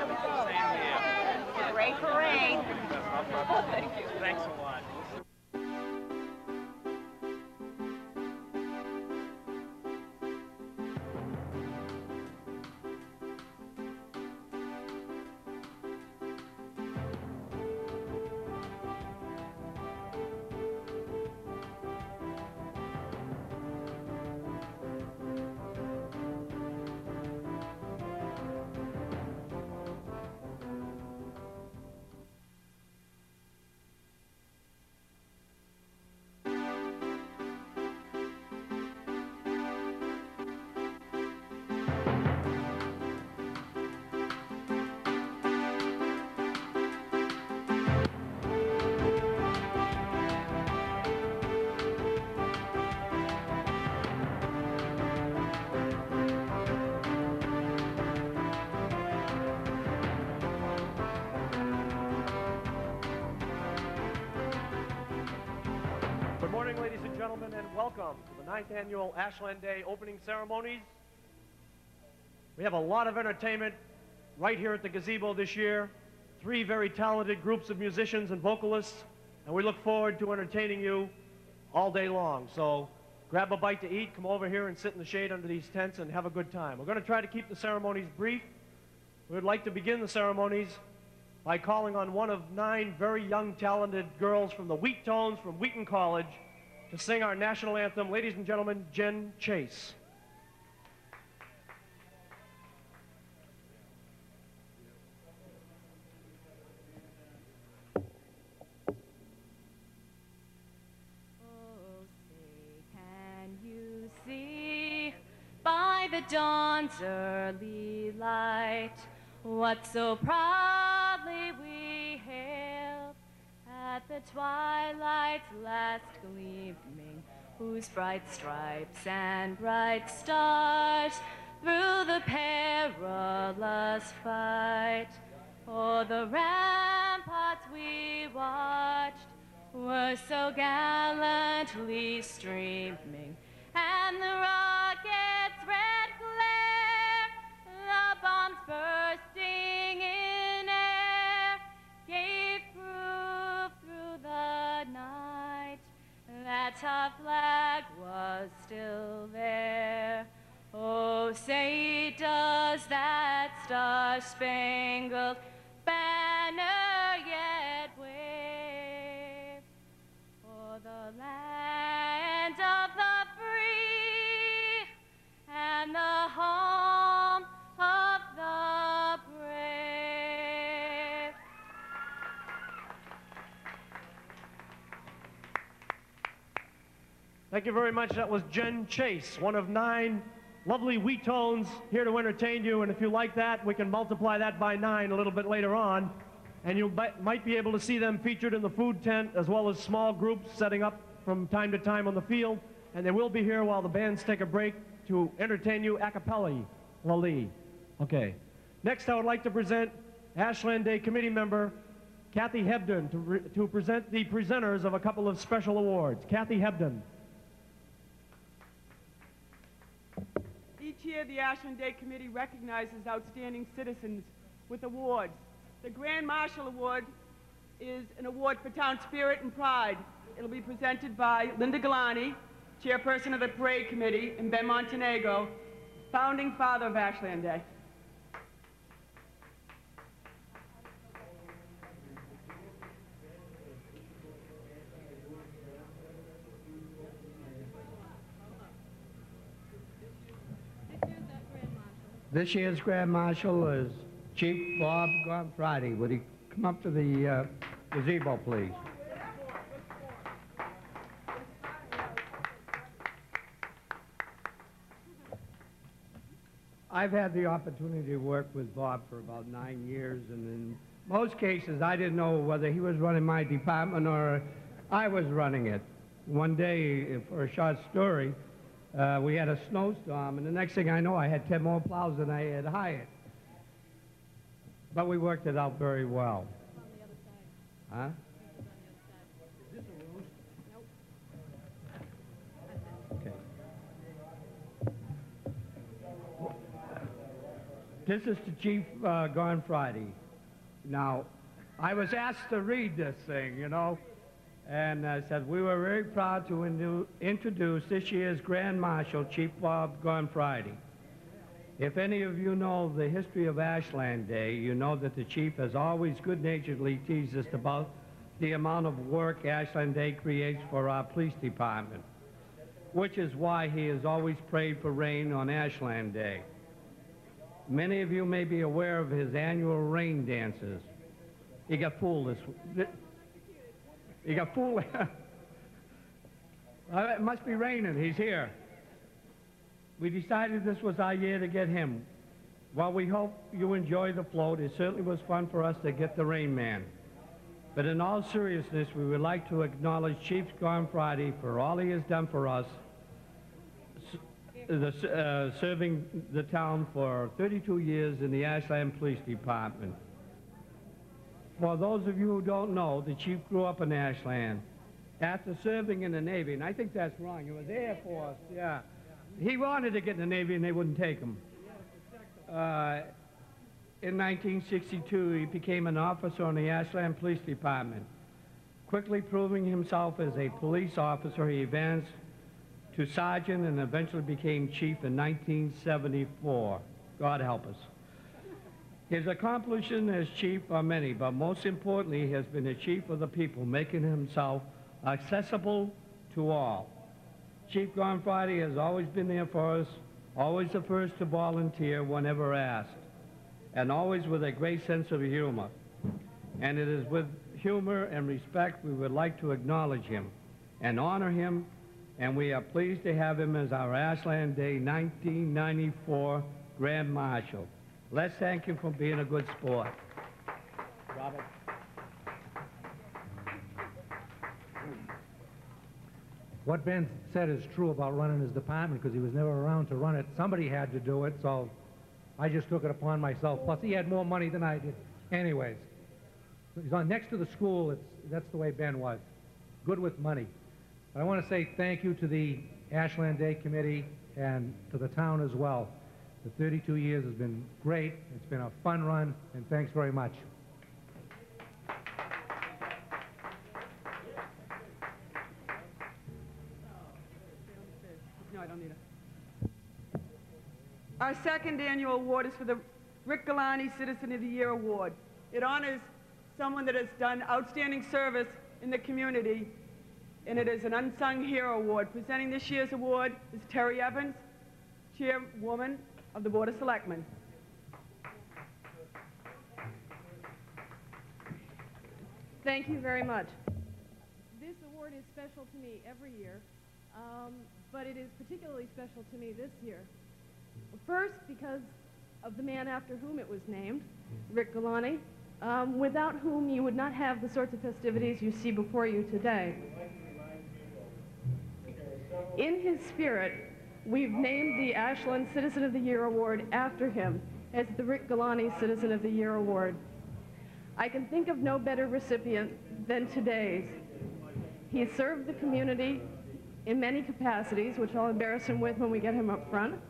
Same here. Great parade. Thank you. Thanks a lot. Good morning, ladies and gentlemen, and welcome to the 9th Annual Ashland Day opening ceremonies. We have a lot of entertainment right here at the gazebo this year. 3 very talented groups of musicians and vocalists, and we look forward to entertaining you all day long. So grab a bite to eat, come over here and sit in the shade under these tents and have a good time. We're going to try to keep the ceremonies brief. We would like to begin the ceremonies by calling on one of 9 very young, talented girls from the Wheat Tones from Wheaton College to sing our national anthem. Ladies and gentlemen, Jen Chase. Oh, say, can you see by the dawn's early light what so proudly we hailed at the twilight's last gleaming, whose bright stripes and bright stars through the perilous fight o'er the ramparts we watched were so gallantly streaming, and the rocket's red glare, the bombs bursting in air, gave proof through the night that our flag was still there. Oh, say does that star-spangled banner yet wave for the land of the free and the home of the brave. Thank you very much. That was Jen Chase, one of 9 lovely Wheat Tones here to entertain you. And if you like that, we can multiply that by 9 a little bit later on. And you might be able to see them featured in the food tent, as well as small groups setting up from time to time on the field. And they will be here while the bands take a break to entertain you a cappella. Lali. Okay. Next, I would like to present Ashland Day committee member Kathy Hebden to present the presenters of a couple of special awards. Kathy Hebden. Each year, the Ashland Day Committee recognizes outstanding citizens with awards. The Grand Marshal Award is an award for town spirit and pride. It'll be presented by Linda Galani, chairperson of the Parade Committee, and Ben Montenegro, founding father of Ashland Day. This is This year's Grand Marshal is Chief Bob Friday. Would he come up to the gazebo, please? I've had the opportunity to work with Bob for about 9 years, and in most cases I didn't know whether he was running my department or I was running it. One day, for a short story, we had a snowstorm, and the next thing I know, I had 10 more plows than I had hired. But we worked it out very well. Huh? Okay. This is the Chief Gone Friday. Now, I was asked to read this thing, you know, and I said we were very proud to introduce this year's Grand Marshal, Chief Bob Gone Friday. If any of you know the history of Ashland Day, you know that the Chief has always good-naturedly teased us about the amount of work Ashland Day creates for our police department, which is why he has always prayed for rain on Ashland Day. Many of you may be aware of his annual rain dances. He got fooled He got fooled. It must be raining. He's here. We decided this was our year to get him. While we hope you enjoy the float, it certainly was fun for us to get the Rain Man. But in all seriousness, we would like to acknowledge Chief Gone Friday for all he has done for us, serving the town for 32 years in the Ashland Police Department. For those of you who don't know, the Chief grew up in Ashland. After serving in the Navy, and I think that's wrong, it was Air Force, yeah. He wanted to get in the Navy and they wouldn't take him. In 1962, he became an officer on the Ashland Police Department. Quickly proving himself as a police officer, he advanced to sergeant and eventually became chief in 1974. God help us. His accomplishments as chief are many, but most importantly, he has been a chief of the people, making himself accessible to all. Chief Gone Friday has always been there for us, always the first to volunteer whenever asked, and always with a great sense of humor. And it is with humor and respect we would like to acknowledge him and honor him, and we are pleased to have him as our Ashland Day 1994 Grand Marshal. Let's thank him for being a good sport. Robert. What Ben said is true about running his department because he was never around to run it. Somebody had to do it, so I just took it upon myself. Plus, he had more money than I did. Anyways, he's on next to the school. That's the way Ben was. Good with money. But I want to say thank you to the Ashland Day Committee and to the town as well. The 32 years has been great. It's been a fun run, and thanks very much. No, I don't need it. Our second annual award is for the Rick Galani Citizen of the Year Award. It honors someone that has done outstanding service in the community, and it is an unsung hero award. Presenting this year's award is Terry Evans, Chairwoman of the Board of Selectmen. Thank you very much. This award is special to me every year, but it is particularly special to me this year. First, because of the man after whom it was named, Rick Galani, without whom you would not have the sorts of festivities you see before you today. In his spirit, we've named the Ashland Citizen of the Year Award after him as the Rick Galani Citizen of the Year Award. I can think of no better recipient than today's. He has served the community in many capacities, which I'll embarrass him with when we get him up front.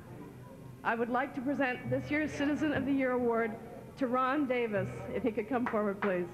I would like to present this year's Citizen of the Year Award to Ron Davis, if he could come forward, please.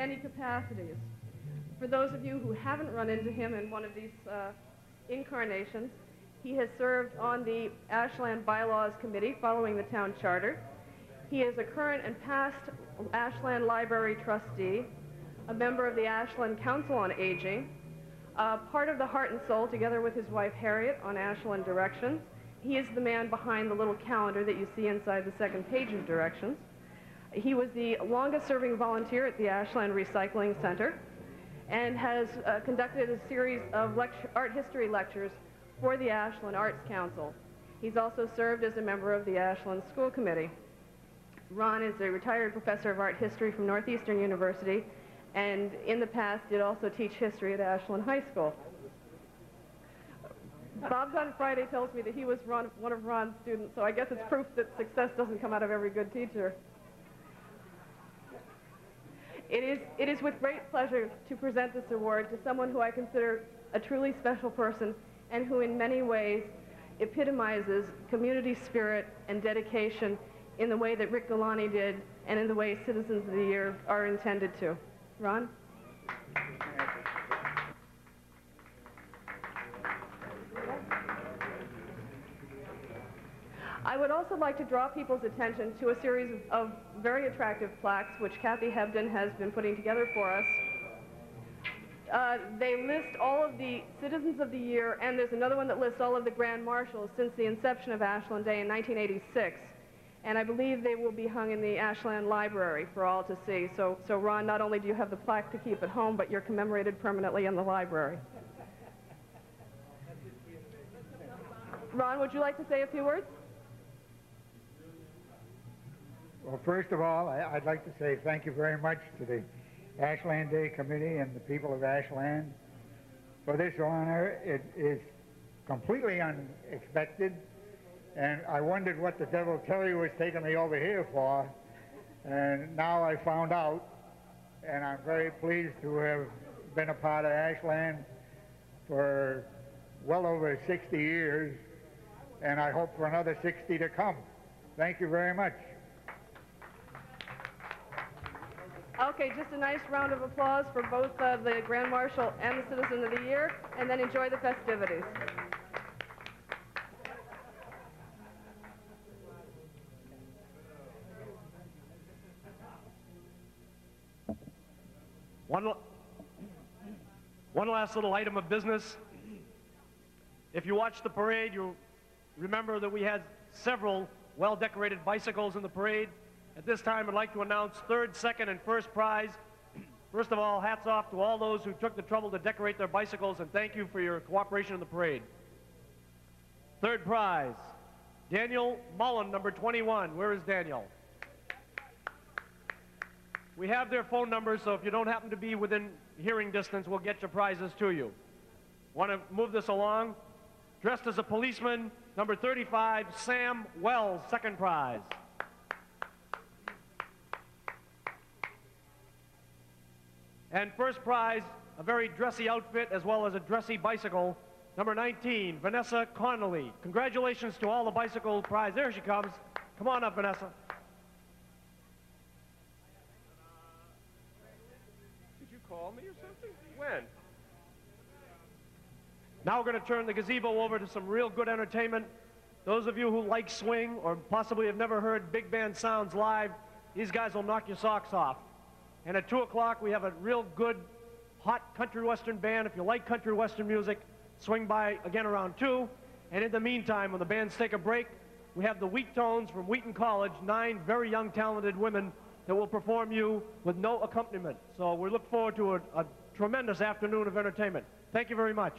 many capacities. For those of you who haven't run into him in one of these incarnations, he has served on the Ashland Bylaws Committee following the town charter. He is a current and past Ashland Library trustee, a member of the Ashland Council on Aging, part of the Heart and Soul together with his wife Harriet on Ashland Directions. He is the man behind the little calendar that you see inside the second page of Directions. He was the longest serving volunteer at the Ashland Recycling Center and has conducted a series of art history lectures for the Ashland Arts Council. He's also served as a member of the Ashland School Committee. Ron is a retired professor of art history from Northeastern University, and in the past did also teach history at Ashland High School. Bob's on Friday tells me that he was one of Ron's students, so I guess it's proof that success doesn't come out of every good teacher. It is with great pleasure to present this award to someone who I consider a truly special person and who in many ways epitomizes community spirit and dedication in the way that Rick Galani did and in the way Citizens of the Year are intended to. Ron? I would also like to draw people's attention to a series of very attractive plaques which Kathy Hebden has been putting together for us. They list all of the Citizens of the Year, and there's another one that lists all of the Grand Marshals since the inception of Ashland Day in 1986. And I believe they will be hung in the Ashland Library for all to see. So Ron, not only do you have the plaque to keep at home, but you're commemorated permanently in the library. Ron, would you like to say a few words? Well, first of all, I'd like to say thank you very much to the Ashland Day Committee and the people of Ashland for this honor. It is completely unexpected, and I wondered what the devil Terry was taking me over here for, and now I found out, and I'm very pleased to have been a part of Ashland for well over 60 years, and I hope for another 60 to come. Thank you very much. Okay, just a nice round of applause for both the Grand Marshal and the Citizen of the Year, and then enjoy the festivities. One last little item of business. If you watched the parade, you'll remember that we had several well-decorated bicycles in the parade. At this time, I'd like to announce third, second, and first prize. First of all, hats off to all those who took the trouble to decorate their bicycles, and thank you for your cooperation in the parade. Third prize, Daniel Mullen, number 21. Where is Daniel? We have their phone numbers, so if you don't happen to be within hearing distance, we'll get your prizes to you. Want to move this along? Dressed as a policeman, number 35, Sam Wells, second prize. And first prize, a very dressy outfit as well as a dressy bicycle, number 19, Vanessa Connolly. Congratulations to all the bicycle prize. There she comes. Come on up, Vanessa. Did you call me or something? When? Now we're going to turn the gazebo over to some real good entertainment. Those of you who like swing or possibly have never heard big band sounds live, these guys will knock your socks off. And at 2 o'clock, we have a real good, hot country western band. If you like country western music, swing by again around 2. And in the meantime, when the bands take a break, we have the Wheat Tones from Wheaton College, 9 very young, talented women that will perform you with no accompaniment. So we look forward to a tremendous afternoon of entertainment. Thank you very much.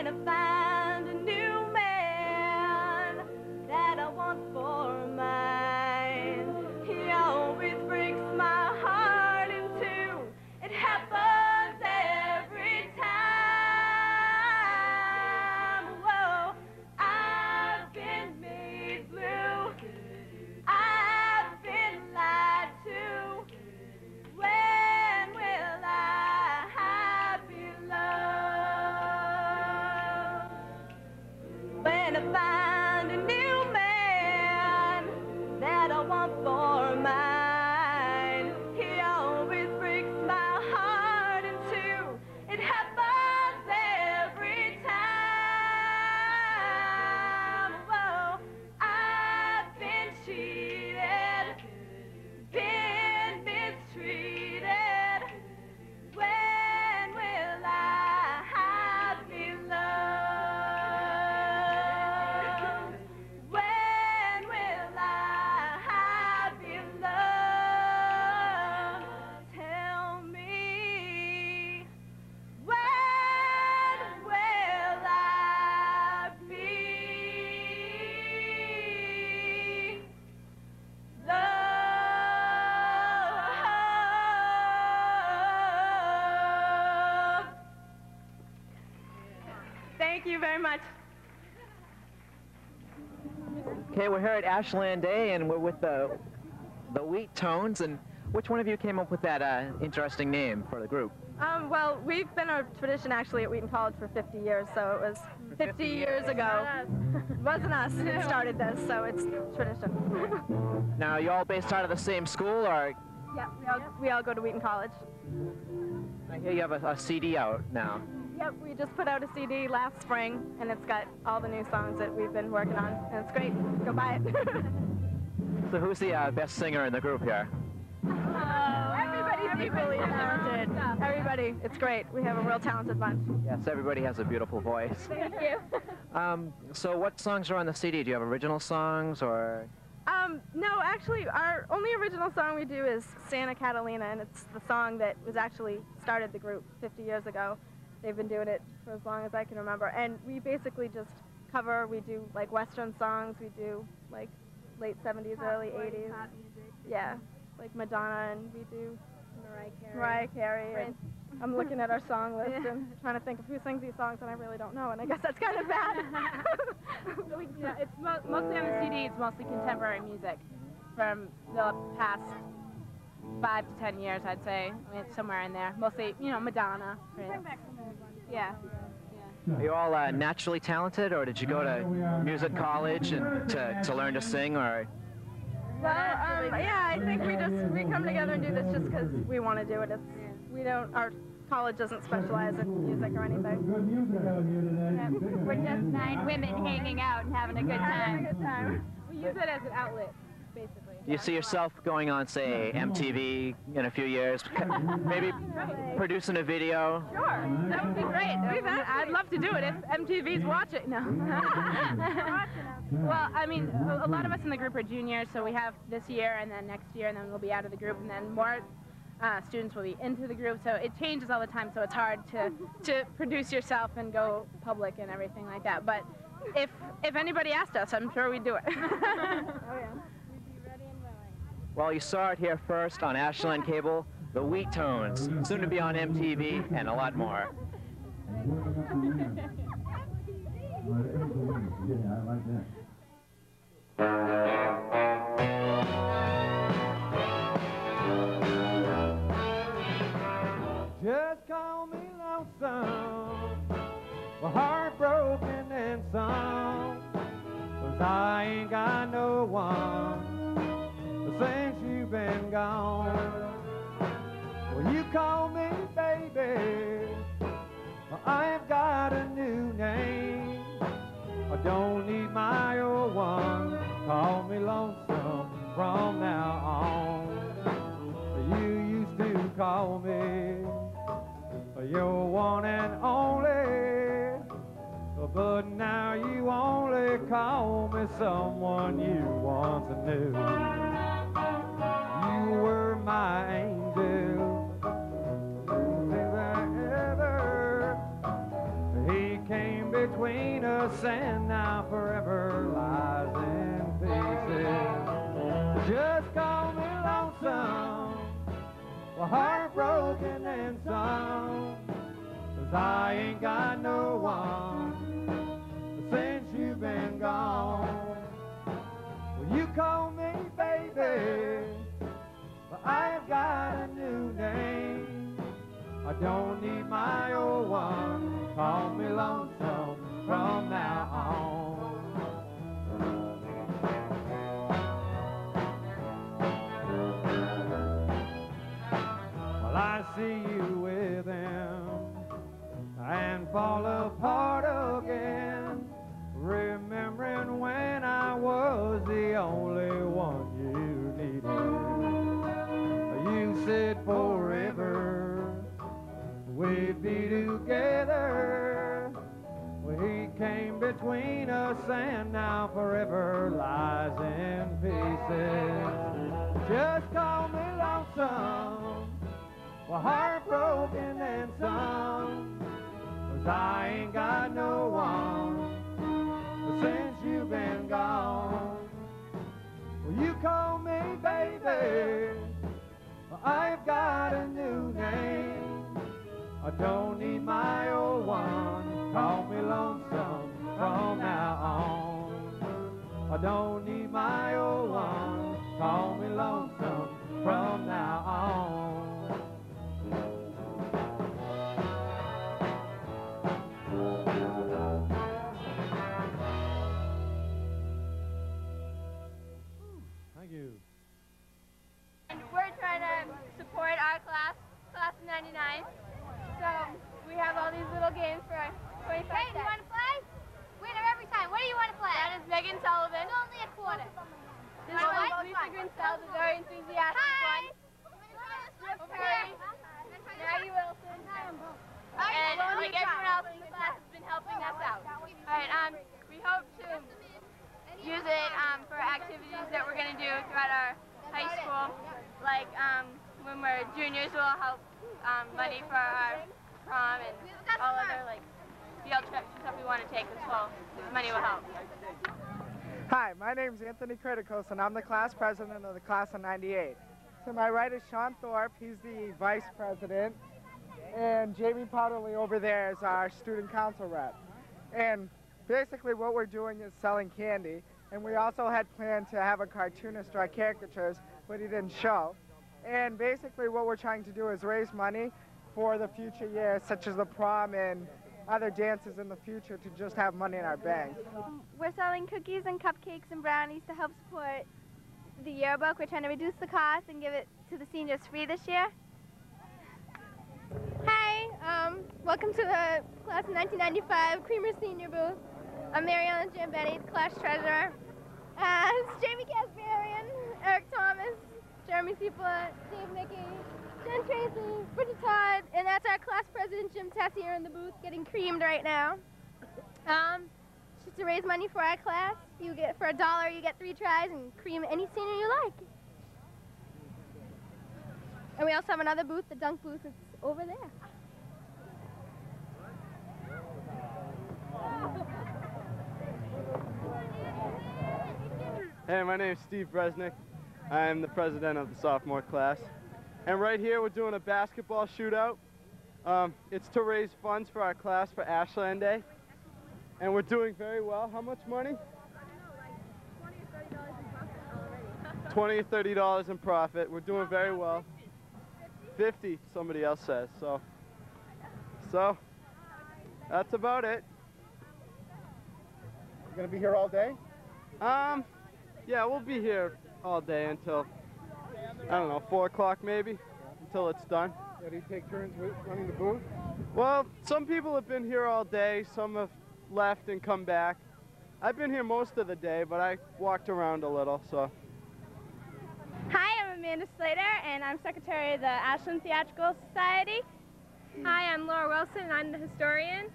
when I find a new man that I want for mine. He always breaks my heart in two. It happens every time. Whoa, I've been made blue. I've been lied to. When will I be loved? When I find a new man that I want for mine, he always breaks my heart in two. It happens every time. Whoa, I've been cheated, been mistreated. When will I be loved? When will I be loved? Tell me, when will I be loved? Thank you very much. Okay, we're here at Ashland Day, and we're with the Wheat Tones. And which one of you came up with that interesting name for the group? Well, we've been a tradition actually at Wheaton College for 50 years, so it was 50 years ago. It wasn't us that started this, so it's tradition. Now, are you all based out of the same school, or? Yeah, we all go to Wheaton College. I hear you have a CD out now. Yep, we just put out a CD last spring, and it's got all the new songs that we've been working on, and it's great. Go buy it. So who's the best singer in the group here? Everybody's equally talented. Everybody, it's great. We have a real talented bunch. Yes, everybody has a beautiful voice. Thank you. So what songs are on the CD? Do you have original songs, or? No, actually, our only original song we do is Santa Catalina, and it's the song that was actually started the group 50 years ago. They've been doing it for as long as I can remember, and we basically just cover. We do like Western songs. We do like late 70s, early 80s. Pop music. Yeah, like Madonna, and we do Mariah Carey. And I'm looking at our song list and trying to think of who sings these songs, and I really don't know, and I guess that's kind of bad. Yeah, it's mostly on the CD. It's mostly contemporary music from the past 5 to 10 years, I'd say. I mean, it's somewhere in there. Mostly, you know, Madonna. Yeah. Are you all naturally talented, or did you go to music college and to learn to sing, or? Well, yeah, I think we come together and do this just because we want to do it. Our college doesn't specialize in music or anything. Yeah, we're just 9 women hanging out and having a good time. We use it as an outlet, basically. Do you see yourself going on, say, MTV in a few years? Maybe producing a video? Sure, that would be great. I'd love to do it if MTV's watching. No. Well, I mean, a lot of us in the group are juniors, so we have this year and then next year, and then we'll be out of the group, and then more students will be into the group, so it changes all the time, so it's hard to produce yourself and go public and everything like that. But if anybody asked us, I'm sure we'd do it. Oh, yeah. Well, you saw it here first on Ashland Cable, the Wheat Tones, soon to be on MTV, and a lot more. Just call me lonesome, well, heartbroken and some, 'cause I ain't got no one since you've been gone. Well, you call me baby, well, I've got a new name. I don't need my old one, call me lonesome from now on. You used to call me your one and only, but now you only call me someone you once knew. You were my angel, since I ever he came then some, 'cause I ain't got no one since you've been gone. Well, you call me baby, but I've got a new name. I don't need my old one, call me lonesome from now on. Well, I see you with him and fall apart again, remembering when I was the only one you needed. You said forever we'd be together. Well, he came between us and now forever lies in pieces. Just call me lonesome, well, heartbroken and some, 'cause I ain't got no one since you've been gone. Well, you call me baby, well, I've got a new name. I don't need my old one, call me lonesome from now on. I don't need my old one, call me lonesome from now on. Thank you. We're trying to support our class of 99. So we have all these little games for 25 cents. Hey, do you want to play? Winner every time. What do you want to play? That is Megan Sullivan. It's only a quarter. This is Lisa Grinstall, the very enthusiastic one. Over here. Maggie Wilson. And like everyone else in the class has been helping us out. All right, we hope to use it for activities that we're going to do throughout our high school. Like when we're juniors, we'll help money for our prom and all other like field trips and stuff we want to take as well. Money will help. Hi, my name's Anthony Criticos, and I'm the class president of the class of 98. To my right is Sean Thorpe, he's the vice president, and Jamie Powderly over there is our student council rep. And basically what we're doing is selling candy, and we also had planned to have a cartoonist draw caricatures, but he didn't show. And basically what we're trying to do is raise money for the future years, such as the prom and other dances in the future, to just have money in our bank. We're selling cookies and cupcakes and brownies to help support the yearbook. We're trying to reduce the cost and give it to the seniors free this year. Hi, welcome to the class of 1995 Creamer Senior Booth. I'm Mariana Giambetti, the class treasurer. It's Jamie Kasparian, Eric Thomas, Jeremy Seafoot, Dave Nicky, Jen Tracy, Bridget Todd, and that's our class president, Jim Tessier, in the booth getting creamed right now. Just to raise money for our class. You get, for $1, you get 3 tries and cream any senior you like. And we also have another booth, the dunk booth, it's over there. Hey, my name's Steve Bresnick. I am the president of the sophomore class. And right here we're doing a basketball shootout. It's to raise funds for our class for Ashland Day. And we're doing very well. How much money? $20 or $30 in profit. We're doing very well. 50, somebody else says. So that's about it. You gonna be here all day? Yeah, we'll be here all day until, I don't know, 4 o'clock maybe, until it's done. Yeah, do you take turns running the booth? Well, some people have been here all day, some have left and come back. I've been here most of the day, but I walked around a little, so. Hi, I'm Amanda Slater, and I'm secretary of the Ashland Theatrical Society. Hi, I'm Laura Wilson, and I'm the historian.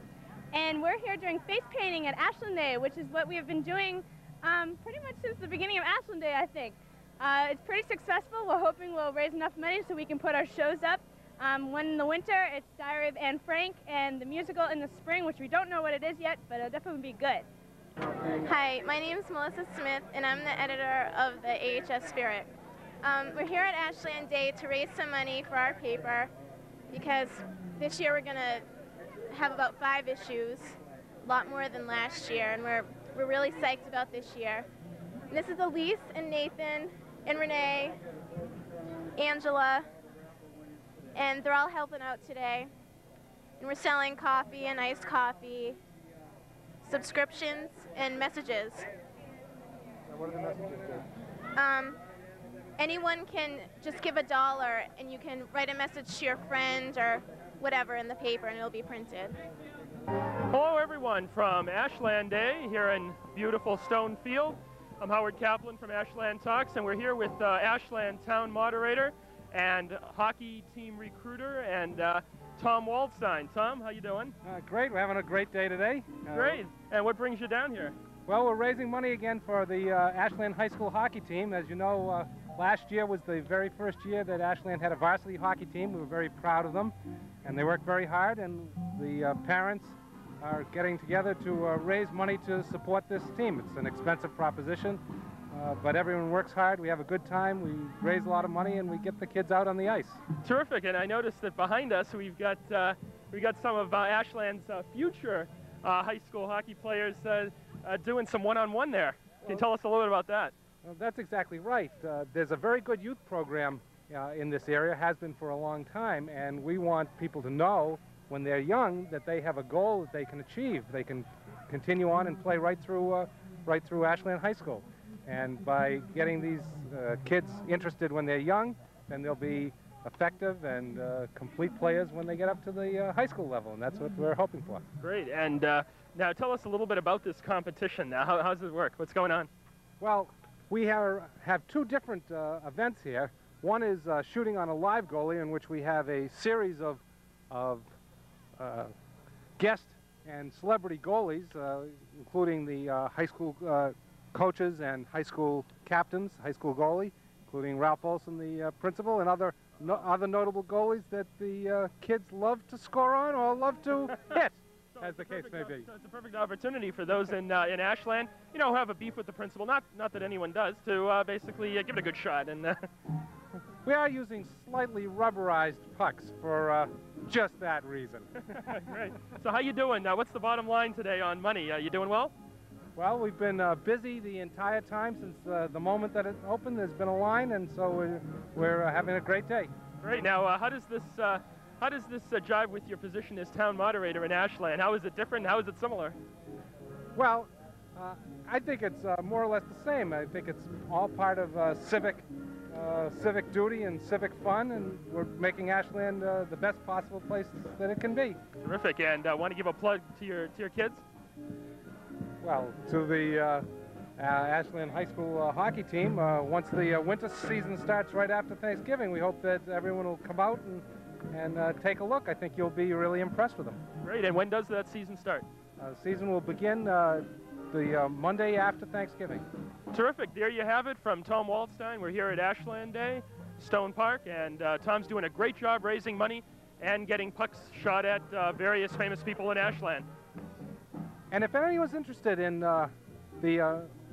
And we're here doing face painting at Ashland Day, which is what we have been doing pretty much since the beginning of Ashland Day, I think. It's pretty successful. We're hoping we'll raise enough money so we can put our shows up. One in the winter, it's Diary of Anne Frank, and the musical in the spring, which we don't know what it is yet, but it'll definitely be good. Hi, my name is Melissa Smith, and I'm the editor of the AHS Spirit. We're here at Ashland Day to raise some money for our paper, because this year we're going to have about 5 issues, a lot more than last year, and we're really psyched about this year. And this is Elise and Nathan and Renee, Angela, and they're all helping out today. And we're selling coffee and iced coffee, subscriptions, and messages. What are the messages? Anyone can just give $1 and you can write a message to your friend or whatever in the paper and it'll be printed. Hello everyone from Ashland Day here in beautiful Stone Field. I'm Howard Kaplan from Ashland Talks, and we're here with Ashland Town Moderator and hockey team recruiter and Tom Waldstein. Tom, how you doing? Great. We're having a great day today. Great. And what brings you down here? Well, we're raising money again for the Ashland High School hockey team. As you know, last year was the very first year that Ashland had a varsity hockey team. We were very proud of them, and they worked very hard, and the parents are getting together to raise money to support this team. It's an expensive proposition, but everyone works hard. We have a good time. We raise a lot of money, and we get the kids out on the ice. Terrific. And I noticed that behind us we've got some of Ashland's future high school hockey players doing some one-on-one there. Can you tell us a little bit about that? Well, that's exactly right. There's a very good youth program in this area, has been for a long time, and we want people to know when they're young that they have a goal that they can achieve. They can continue on and play right through Ashland High School. And by getting these kids interested when they're young, then they'll be effective and complete players when they get up to the high school level, and that's what we're hoping for. Great. And now tell us a little bit about this competition. Now, how does it work? What's going on? Well, we have 2 different events here. One is shooting on a live goalie, in which we have a series of guest and celebrity goalies, including the high school coaches and high school captains, high school goalie, including Ralph Olson, the principal, and other notable goalies that the kids love to score on or love to hit, as the case may be. So it's a perfect opportunity for those in Ashland, you know, who have a beef with the principal, not that anyone does, to basically give it a good shot. And we are using slightly rubberized pucks for just that reason. Great. So how you doing? What's the bottom line today on money? You doing well? Well, we've been busy the entire time since the moment that it opened. There's been a line, and so we're having a great day. Great. Now, how does this jive with your position as town moderator in Ashland? How is it different? How is it similar? Well, I think it's more or less the same. I think it's all part of civic duty and civic fun, and we're making Ashland the best possible place that it can be. Terrific. And want to give a plug to your kids? Well, to the Ashland High School hockey team, once the winter season starts right after Thanksgiving, we hope that everyone will come out and take a look. I think you'll be really impressed with them. Great. And when does that season start? The season will begin the Monday after Thanksgiving. Terrific. There you have it from Tom Waldstein. We're here at Ashland Day, Stone Park, and Tom's doing a great job raising money and getting pucks shot at various famous people in Ashland. And if anyone's interested in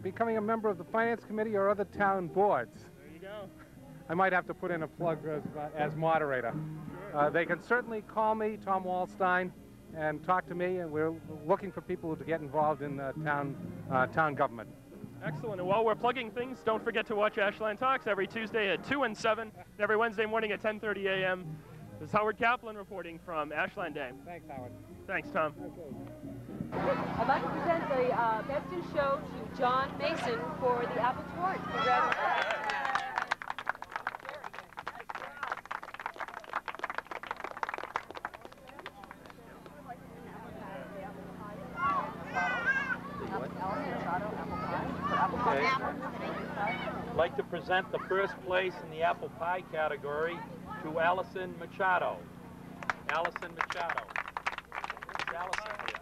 becoming a member of the Finance Committee or other town boards, there you go. I might have to put in a plug as moderator. Sure. They can certainly call me, Tom Waldstein, and talk to me, and we're looking for people to get involved in town government. Excellent. And while we're plugging things, don't forget to watch Ashland Talks every Tuesday at 2 and 7, and every Wednesday morning at 10:30 a.m. This is Howard Kaplan reporting from Ashland Day. Thanks, Howard. Thanks, Tom. Okay. I'd like to present the Best in Show to John Mason for the Apple Torch. Congratulations. I'd like to present the first place in the apple pie category to Allison Machado. Allison Machado. Is Allison here?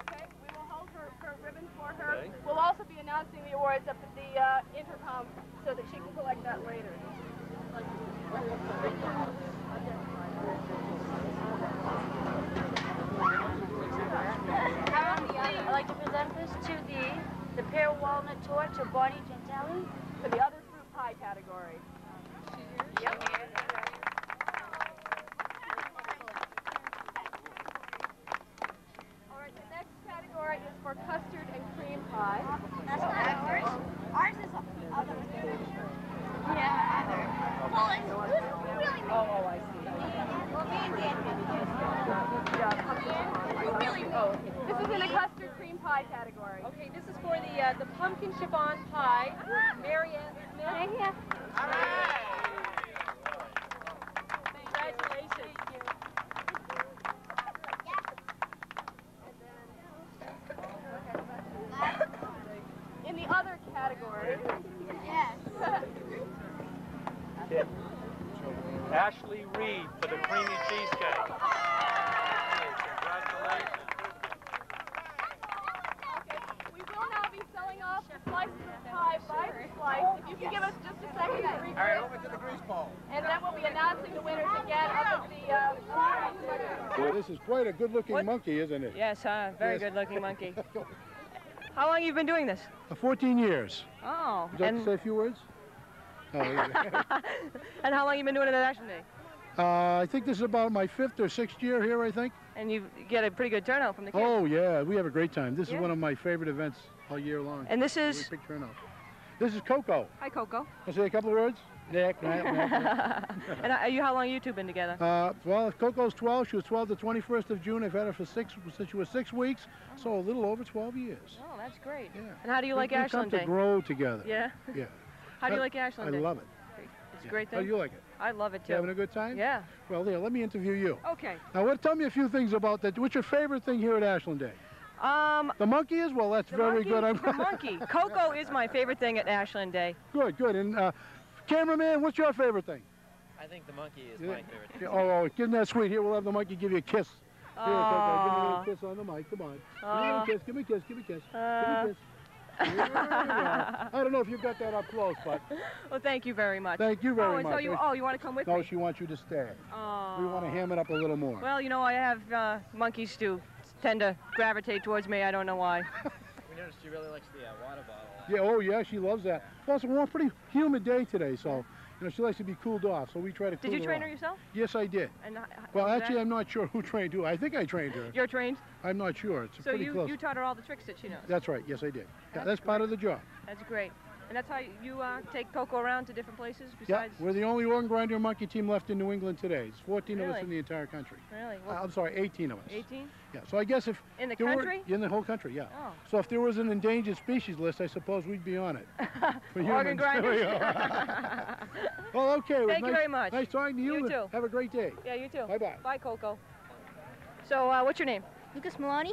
Okay, we will hold her ribbon for her. Okay. We'll also be announcing the awards up at the intercom so that she can collect that later. I'd like to present this to the pear walnut torch of Bonnie Gentile for the other fruit pie category. Yep. This is in the custard cream pie category. Okay, this is for the pumpkin chiffon pie. Marianne Smith. Right here. Congratulations. In the other category. Yes. Okay. Ashley Reed for the creamy cheesecake. Congratulations. We will now be selling off the slices of pie by the slice. If you can give us just a second to regroup. All right, over to the grease pole. And then we'll be announcing the winners again up at the Well, this is quite a good-looking monkey, isn't it? Yes, very Yes. good-looking monkey. How long have you been doing this? 14 years. Oh. Would you like to say a few words? Oh, yeah. And how long have you been doing it at Ashland Day? I think this is about my 5th or 6th year here, I think. And you get a pretty good turnout from the kids. Oh, yeah, we have a great time. This Yeah. is one of my favorite events all year long. And this is? Big turnout. This is Coco. Hi, Coco. I'll say a couple of words? Nick. And how long have you two been together? Well, Coco's 12. She was 12 the 21st of June. I've had her for since she was 6 weeks, so a little over 12 years. Oh, that's great. Yeah. And how do you like We've Ashland come Day? to grow together. Yeah? Yeah. How do you like Ashland Day? I love it. It's a great thing. How do you like it? I love it, too. You having a good time? Yeah. Well, there, let me interview you. Okay. Now, tell me a few things about that. What's your favorite thing here at Ashland Day? The monkey is? Well, that's very good. The monkey. Coco is my favorite thing at Ashland Day. Good, good. And cameraman, what's your favorite thing? I think the monkey is my favorite. Yeah, oh, give me that sweet. Here, we'll have the monkey give you a kiss. Here, Coco, give me a little kiss on the mic. Come on. Give me a kiss. Give me a kiss. Give me a kiss. Give me a kiss. There you are. I don't know if you got that up close, but. Well, thank you very much. Thank you very much. much. You want to come with me? No, she wants you to stay. Oh. We want to ham it up a little more. Well, you know, I have monkeys do tend to gravitate towards me. I don't know why. We noticed she really likes the water bottle. Yeah, oh yeah, she loves that. Well, it's a pretty humid day today, so you know she likes to be cooled off. So we try to. Did you train her yourself? Yes, I did. And well, actually, I'm not sure who trained who. I think I trained her. You're trained? I'm not sure. It's so pretty close. you taught her all the tricks that she knows. That's right. Yes, I did. Yeah, that's part of the job. That's great. And that's how you take Coco around to different places besides? Yeah, we're the only organ grinder monkey team left in New England today. It's 14 of us Really? in the entire country. Really? Well, I'm sorry, 18 of us. 18? Yeah, so I guess if... In the there were- country? in the whole country, yeah. Oh. So if there was an endangered species list, I suppose we'd be on it. For Organ humans. grinders. Well, okay. it was Thank you nice- very much. Nice talking to you. You too. Have a great day. Yeah, you too. Bye-bye. Bye, Coco. So, what's your name? Lucas Maloney.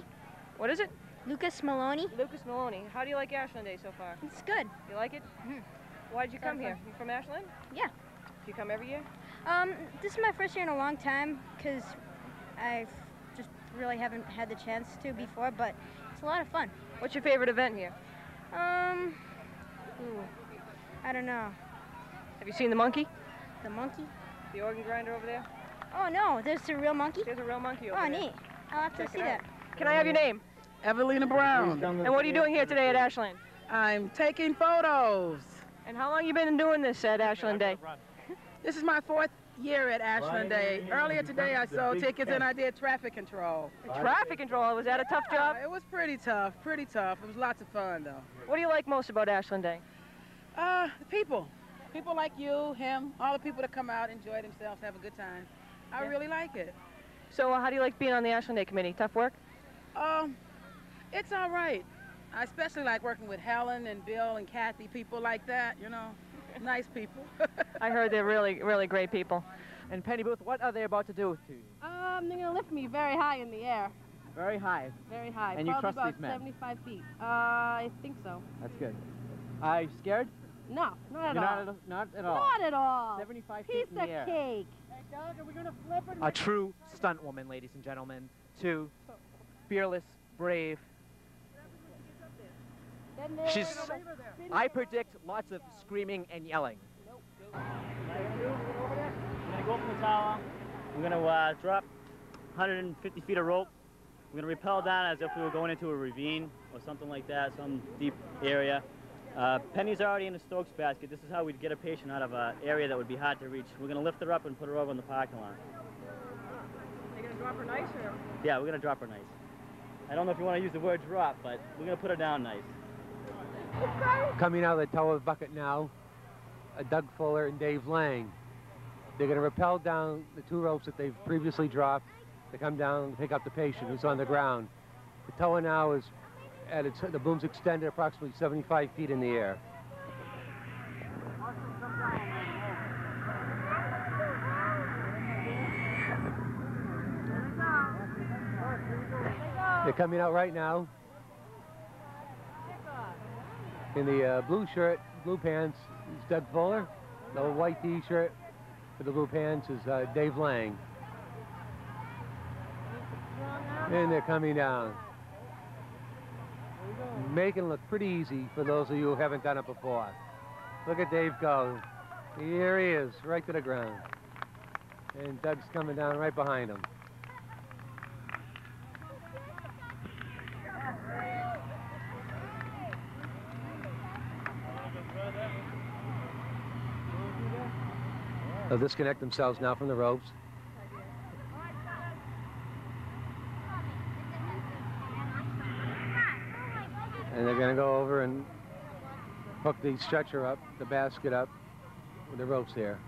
What is it? Lucas Maloney. Lucas Maloney. How do you like Ashland Day so far? It's good. You like it? Mhm. Why did you come Sounds here? fun. You from Ashland? Yeah. Do you come every year? This is my first year in a long time because I just really haven't had the chance to before, but it's a lot of fun. What's your favorite event here? I don't know. Have you seen the monkey? The monkey? The organ grinder over there? Oh no, there's a real monkey? There's a real monkey over Oh, there. neat. I'll have to Check see it that. out. Can I have your name? Evelina Brown. And what are you doing here today at Ashland? I'm taking photos. And how long you been doing this at Ashland Day? This is my 4th year at Ashland Day. Earlier today I sold tickets and I did traffic control. Traffic control, was that a tough job? It was pretty tough, pretty tough. It was lots of fun though. What do you like most about Ashland Day? The people. People like you, him, all the people that come out, enjoy themselves, have a good time. I really like it. So how do you like being on the Ashland Day committee? Tough work? It's all right. I especially like working with Helen and Bill and Kathy, people like that, you know, nice people. I heard they're really, really great people. And Penny Booth, what are they about to do to you? They're going to lift me very high in the air. Very high. Very high. And you Probably trust about these men? 75 feet. I think so. That's good. Are you scared? No, not at You're all. Not at all. Not at all. 75 feet Piece in the of air. cake. A true stunt woman, ladies and gentlemen. Two, fearless, brave. I predict lots of screaming and yelling. We're gonna go from the tower. We're gonna drop 150 feet of rope. We're gonna rappel down as if we were going into a ravine or something like that, some deep area. Penny's already in the Stokes basket. This is how we'd get a patient out of an area that would be hard to reach. We're gonna lift her up and put her over in the parking lot. You're going to drop her nice or? Yeah, we're gonna drop her nice. I don't know if you want to use the word drop, but we're gonna put her down nice. Coming out of the tower bucket now, Doug Fuller and Dave Lang. They're going to rappel down the 2 ropes that they've previously dropped to come down and pick up the patient who's on the ground. The tower now is at the boom's extended approximately 75 feet in the air. They're coming out right now. In the blue shirt, blue pants is Doug Fuller. The white t-shirt with the blue pants is Dave Lang. And they're coming down. Making it look pretty easy for those of you who haven't done it before. Look at Dave go. Here he is, right to the ground. And Doug's coming down right behind him. They'll disconnect themselves now from the ropes. And they're going to go over and hook the stretcher up, the basket up, with the ropes there.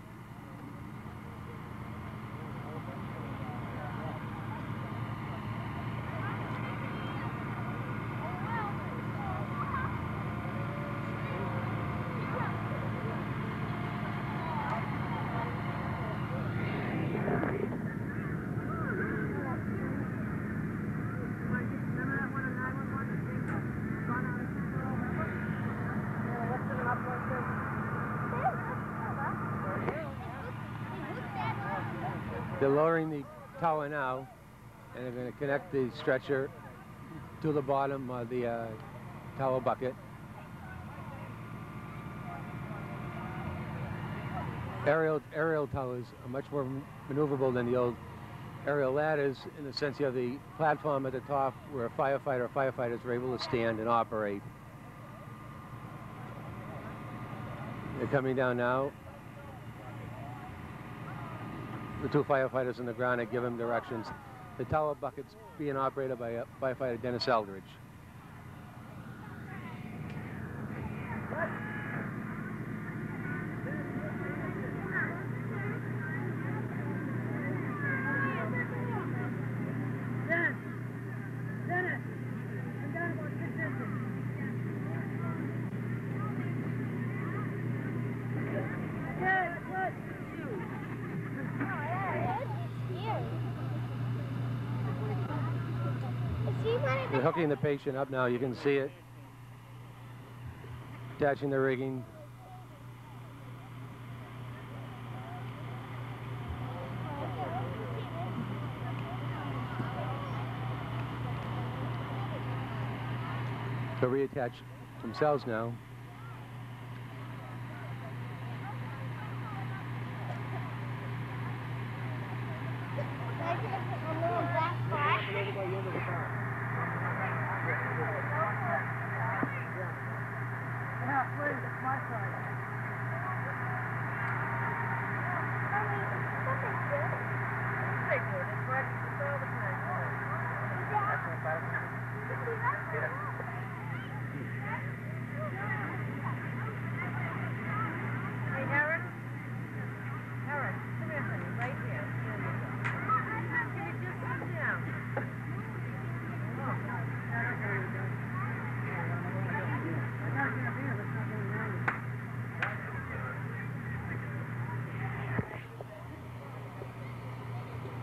They're lowering the tower now, and they're going to connect the stretcher to the bottom of the tower bucket. Aerial towers are much more maneuverable than the old aerial ladders, in the sense you have the platform at the top where a firefighter or firefighters are able to stand and operate. They're coming down now. The two firefighters on the ground are giving directions. The tower bucket's being operated by firefighter Dennis Eldridge. They're hooking the patient up now. You can see it. Attaching the rigging. They'll reattach themselves now.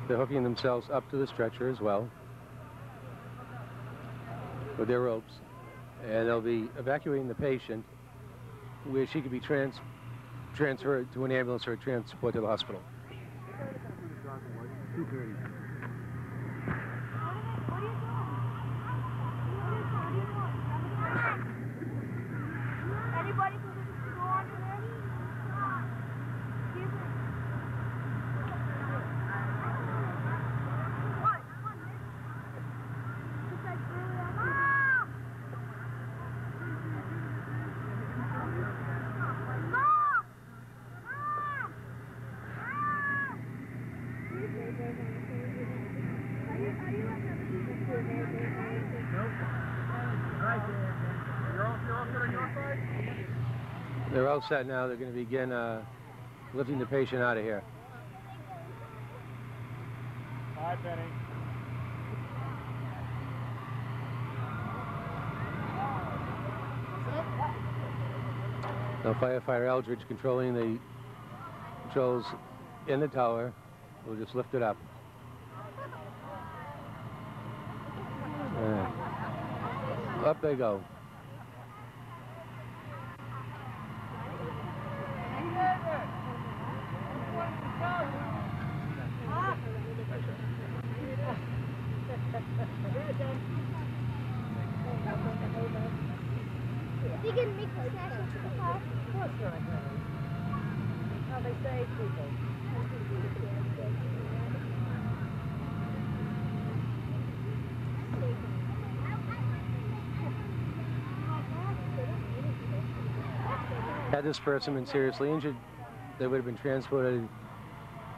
They're hooking themselves up to the stretcher as well with their ropes, and they'll be evacuating the patient where she could be transferred to an ambulance or transport to the hospital. 2:30. Anybody who go on to this? They're all set now. They're going to begin lifting the patient out of here. Hi, Benny. Now firefighter Eldridge controlling the controls in the tower. We'll just lift it up. Up they go. If you can make the snacks into the car. Of course you're not going to. How they say people. Had this person been seriously injured, they would have been transported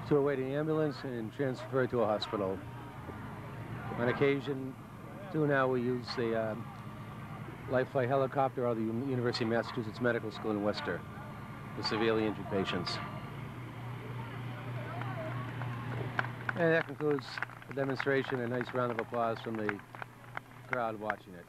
to a waiting ambulance and transferred to a hospital. On occasion, too, now we use the life flight helicopter or the University of Massachusetts Medical School in Worcester for severely injured patients. And that concludes the demonstration. A nice round of applause from the crowd watching it.